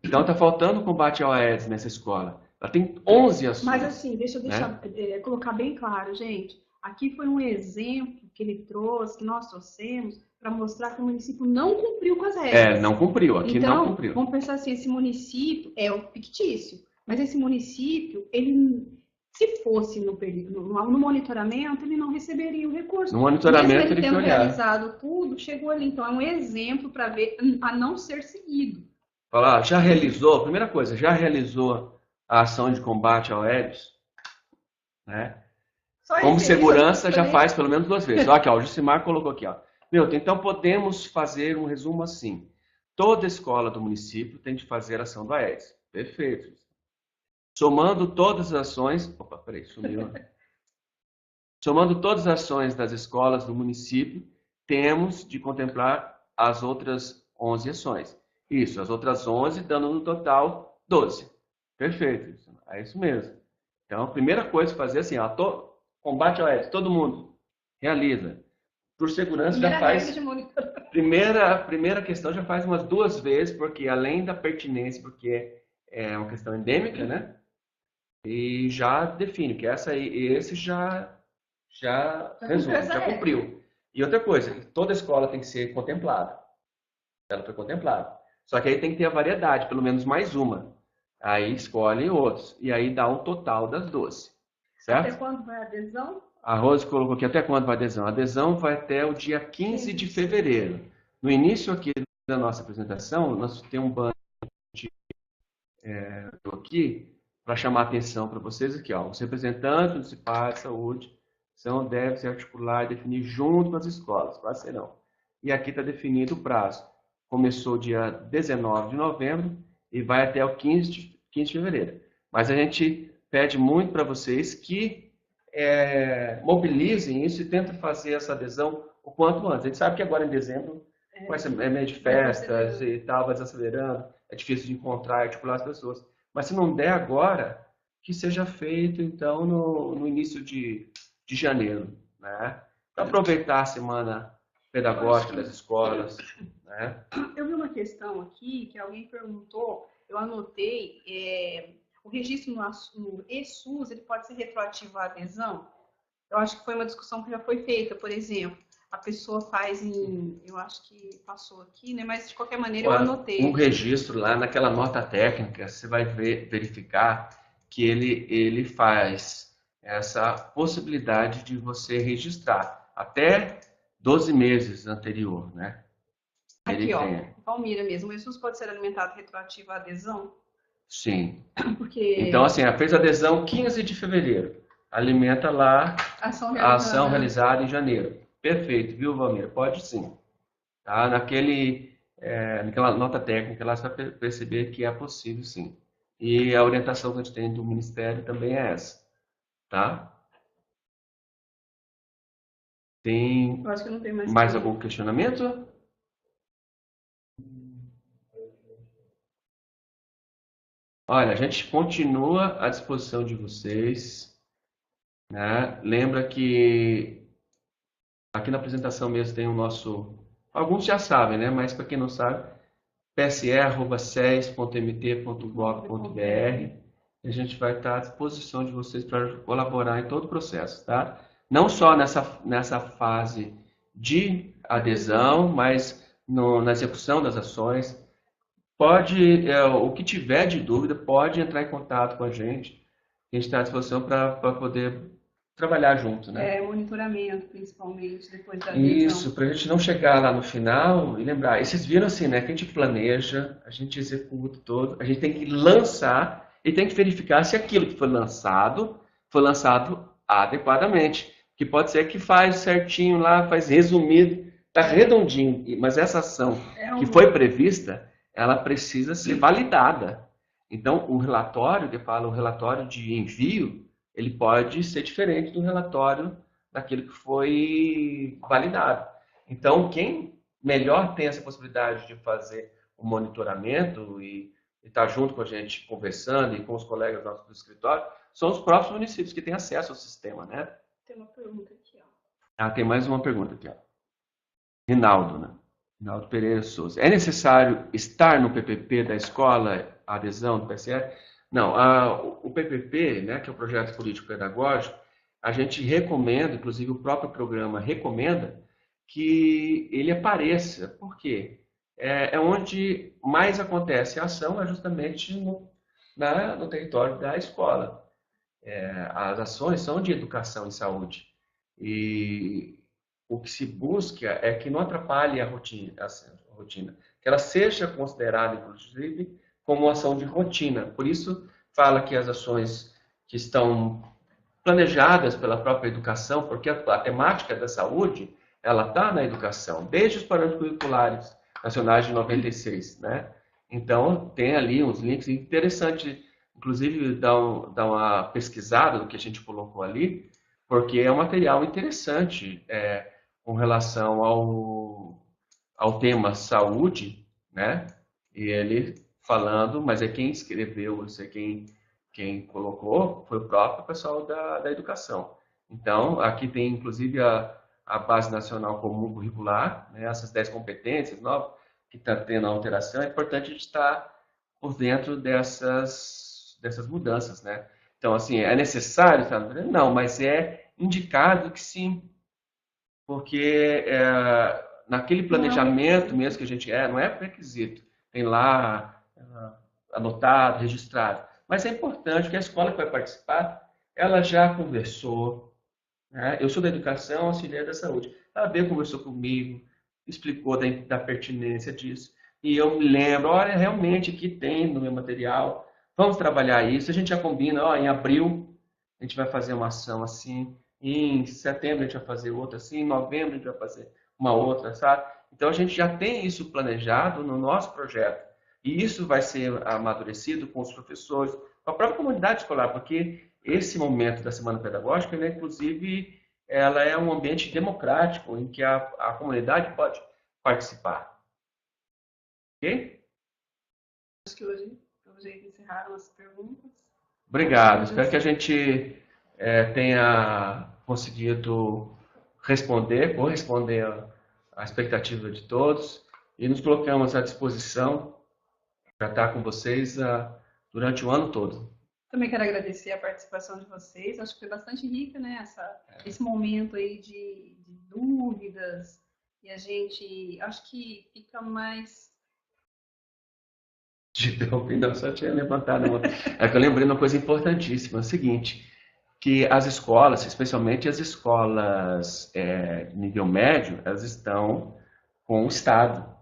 S3: Então está faltando o combate ao AIDS nessa escola. Ela tem 11 ações.
S2: Mas assim, deixa eu colocar bem claro, gente. Aqui foi um exemplo que ele trouxe, que nós trouxemos, para mostrar que o município não cumpriu com as regras.
S3: Não cumpriu, aqui
S2: então,
S3: não cumpriu.
S2: Vamos pensar assim, esse município é o fictício, mas esse município, ele, se fosse no monitoramento, ele não receberia o recurso.
S3: No monitoramento
S2: mesmo
S3: ele
S2: tendo
S3: foi olhar.
S2: realizado tudo, chegou ali. Então, é um exemplo para ver a não ser seguido.
S3: Falar, já realizou, primeira coisa, já realizou a ação de combate ao AIDS? Né? Como segurança, já faz pelo menos 2 vezes. Olha aqui, ó, o Jucimar colocou aqui, ó. Então podemos fazer um resumo assim. Toda escola do município tem de fazer ação do AIDS. Perfeito. Somando todas as ações... Opa, peraí, sumiu. Somando todas as ações das escolas do município, temos de contemplar as outras 11 ações. Isso, as outras 11, dando no total 12. Perfeito. É isso mesmo. Então, a primeira coisa a fazer assim, ó, combate ao AIDS, todo mundo realiza. Por segurança, já faz... Primeira questão já faz umas 2 vezes, porque além da pertinência, porque é uma questão endêmica, né? E já define que esse já resume, já cumpriu. E outra coisa, toda escola tem que ser contemplada. Ela foi contemplada. Só que aí tem que ter a variedade, pelo menos mais uma. Aí escolhe outros. E aí dá um total das 12. Certo?
S2: Até quando vai a adesão?
S3: A Rose colocou aqui até quando vai a adesão. A adesão vai até o dia 15 de fevereiro. No início aqui da nossa apresentação, nós temos um banner aqui para chamar a atenção para vocês aqui. Ó, os representantes municipais de saúde devem se articular e definir junto com as escolas. Quais serão? E aqui está definido o prazo. Começou dia 19 de novembro e vai até o 15 de fevereiro. Mas a gente pede muito para vocês que mobilizem isso e tentem fazer essa adesão o quanto antes. A gente sabe que agora em dezembro é mês de festas e tal, vai desacelerando, é difícil de encontrar e articular as pessoas. Mas se não der agora, que seja feito então no início de janeiro, né? Para aproveitar a semana pedagógica das escolas, né?
S2: Eu vi uma questão aqui que alguém perguntou, eu anotei, o registro no ESUS, ele pode ser retroativo à adesão? Eu acho que foi uma discussão que já foi feita, por exemplo, a pessoa faz eu acho que passou aqui, né? Mas de qualquer maneira eu anotei.
S3: Um registro lá naquela nota técnica, você vai verificar que ele faz essa possibilidade de você registrar até 12 meses anterior, né?
S2: Aqui, ó, Palmira mesmo, o ESUS pode ser alimentado retroativo à adesão?
S3: Sim.
S2: Porque...
S3: Então, assim, fez adesão 15 de fevereiro. Alimenta lá a ação realizada em janeiro. Perfeito, viu, Valmir? Pode sim. Tá? Naquela nota técnica, lá você vai perceber que é possível sim. E a orientação que a gente tem do Ministério também é essa. Tá? Tem
S2: eu acho que não tem
S3: mais algum questionamento? Olha, a gente continua à disposição de vocês, né? Lembra que aqui na apresentação mesmo tem o nosso... Alguns já sabem, né? Mas para quem não sabe, pse.ces.mt.gov.br. A gente vai estar à disposição de vocês para colaborar em todo o processo, tá? Não só nessa fase de adesão, mas na execução das ações. O que tiver de dúvida, pode entrar em contato com a gente. A gente está à disposição para poder trabalhar junto, né?
S2: Monitoramento, principalmente, depois da
S3: Isso,
S2: adesão.
S3: para a gente não chegar lá no final e lembrar. E vocês viram assim, né? Que a gente planeja, a gente executa todo, a gente tem que lançar e tem que verificar se aquilo que foi lançado adequadamente. Que pode ser que faz certinho lá, faz resumido, tá redondinho, mas essa ação que foi prevista, ela precisa ser validada. Então, o relatório, que fala o relatório de envio, ele pode ser diferente do relatório daquilo que foi validado. Então, quem melhor tem essa possibilidade de fazer o monitoramento e estar junto com a gente conversando e com os colegas nossos do escritório, são os próprios municípios que têm acesso ao sistema, né?
S2: Tem uma pergunta aqui, ó.
S3: Ah, tem mais uma pergunta aqui, ó. Rinaldo, né? Rinaldo Pereira Souza. É necessário estar no PPP da escola, a adesão do PSE? Não, o PPP, né, que é o Projeto Político Pedagógico, a gente recomenda, inclusive o próprio programa recomenda, que ele apareça. Por quê? É onde mais acontece a ação, é justamente no território da escola. As ações são de educação e saúde. E o que se busca é que não atrapalhe a rotina, que ela seja considerada, inclusive, como ação de rotina. Por isso, fala que as ações que estão planejadas pela própria educação, porque a temática da saúde, ela está na educação, desde os parâmetros curriculares nacionais de 96, né? Então, tem ali uns links interessantes, inclusive dá uma pesquisada do que a gente colocou ali, porque é um material interessante com relação ao tema saúde, né? E ele falando, mas é quem escreveu, não sei quem colocou, foi o próprio pessoal da educação. Então, aqui tem inclusive a Base Nacional Comum Curricular, né? Essas 10 competências novas que está tendo a alteração, é importante a gente estar por dentro dessas mudanças, né? Então, assim, é necessário? Não, mas é indicado que sim, porque naquele planejamento mesmo que a gente não é requisito, tem lá anotado, registrado, mas é importante que a escola que vai participar, ela já conversou, né? Eu sou da educação, auxiliar da saúde, ela veio, conversou comigo, explicou da pertinência disso, e eu me lembro, olha, realmente aqui tem no meu material, vamos trabalhar isso, a gente já combina, ó, em abril a gente vai fazer uma ação assim, em setembro a gente vai fazer outra assim, em novembro a gente vai fazer uma outra, sabe? Então a gente já tem isso planejado no nosso projeto. E isso vai ser amadurecido com os professores, com a própria comunidade escolar, porque esse momento da Semana Pedagógica, né, inclusive, ela é um ambiente democrático em que a comunidade pode participar. Ok?
S2: Acho que hoje encerraram as perguntas.
S3: Obrigado. Espero que a gente tenha conseguido corresponder à expectativa de todos e nos colocamos à disposição para estar com vocês durante o ano todo.
S2: Também quero agradecer a participação de vocês. Acho que foi bastante rica, né? Esse momento aí de dúvidas. E a gente, acho que fica mais...
S3: Não, só tinha levantado. É que eu lembrei de uma coisa importantíssima. É o seguinte, que as escolas, especialmente as escolas de nível médio, elas estão com o Estado.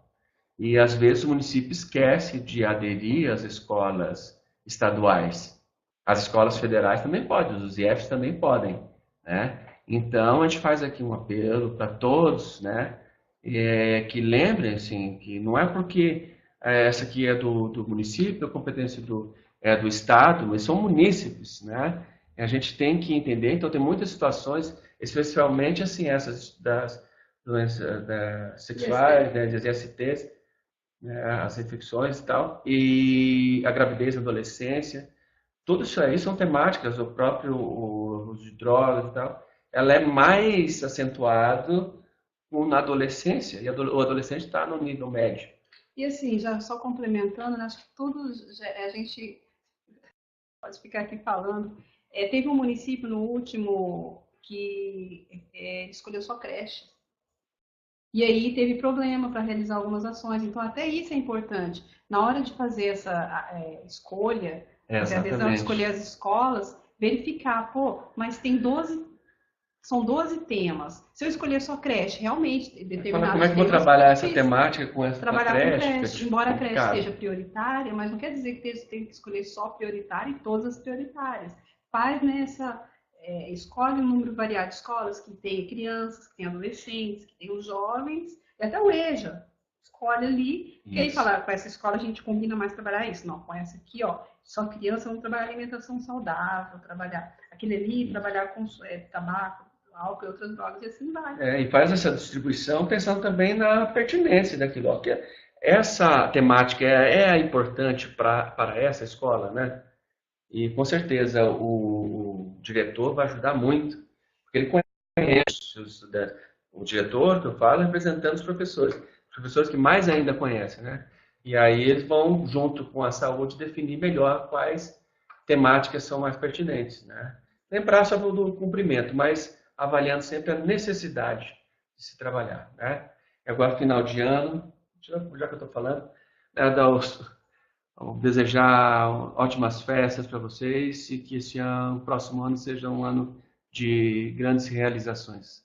S3: E, às vezes, o município esquece de aderir às escolas estaduais. As escolas federais também podem, os IFs também podem, né? Então, a gente faz aqui um apelo para todos, né? Que lembrem, assim, que não é porque essa aqui é do município, a competência do Estado, mas são munícipes, né? A gente tem que entender, então tem muitas situações, especialmente, assim, essas das doenças sexuais, né, das ISTs, as infecções e tal, e a gravidez na adolescência, tudo isso aí são temáticas, o próprio uso de drogas e tal, ela é mais acentuado na adolescência, e o adolescente está no nível médio.
S2: E assim, já só complementando, né, acho que tudo a gente pode ficar aqui falando. Teve um município no último que escolheu só creche. E aí teve problema para realizar algumas ações. Então, até isso é importante. Na hora de fazer essa escolha, fazer a adesão, escolher as escolas, verificar, mas tem 12 São 12 temas. Se eu escolher só creche, realmente, determinados
S3: Como é que eu vou
S2: temas
S3: trabalhar essa
S2: difíceis.
S3: temática com essa
S2: Trabalhar com
S3: creche?
S2: creche, embora a creche
S3: complicado.
S2: seja prioritária, mas não quer dizer que tem que escolher só prioritária e todas as prioritárias. Faz nessa, escolhe um número variado de escolas que tem crianças, que tem adolescentes, que tem os jovens, e até o EJA. Escolhe ali, e aí fala, com essa escola a gente combina mais trabalhar isso. Não, com essa aqui, ó, só criança, vamos trabalhar alimentação saudável, trabalhar aquele ali, trabalhar com tabaco, álcool e outras drogas, e assim vai.
S3: E faz essa distribuição pensando também na pertinência daquilo. Ó, que essa temática é importante para essa escola, né? E com certeza o diretor vai ajudar muito, porque ele conhece os estudantes. O diretor, que eu falo, representando os professores que mais ainda conhecem, né? E aí eles vão, junto com a saúde, definir melhor quais temáticas são mais pertinentes, né? Lembrar só do cumprimento, mas avaliando sempre a necessidade de se trabalhar, né? E agora, final de ano, já que eu estou falando, né, desejar ótimas festas para vocês e que esse ano, o próximo ano seja um ano de grandes realizações.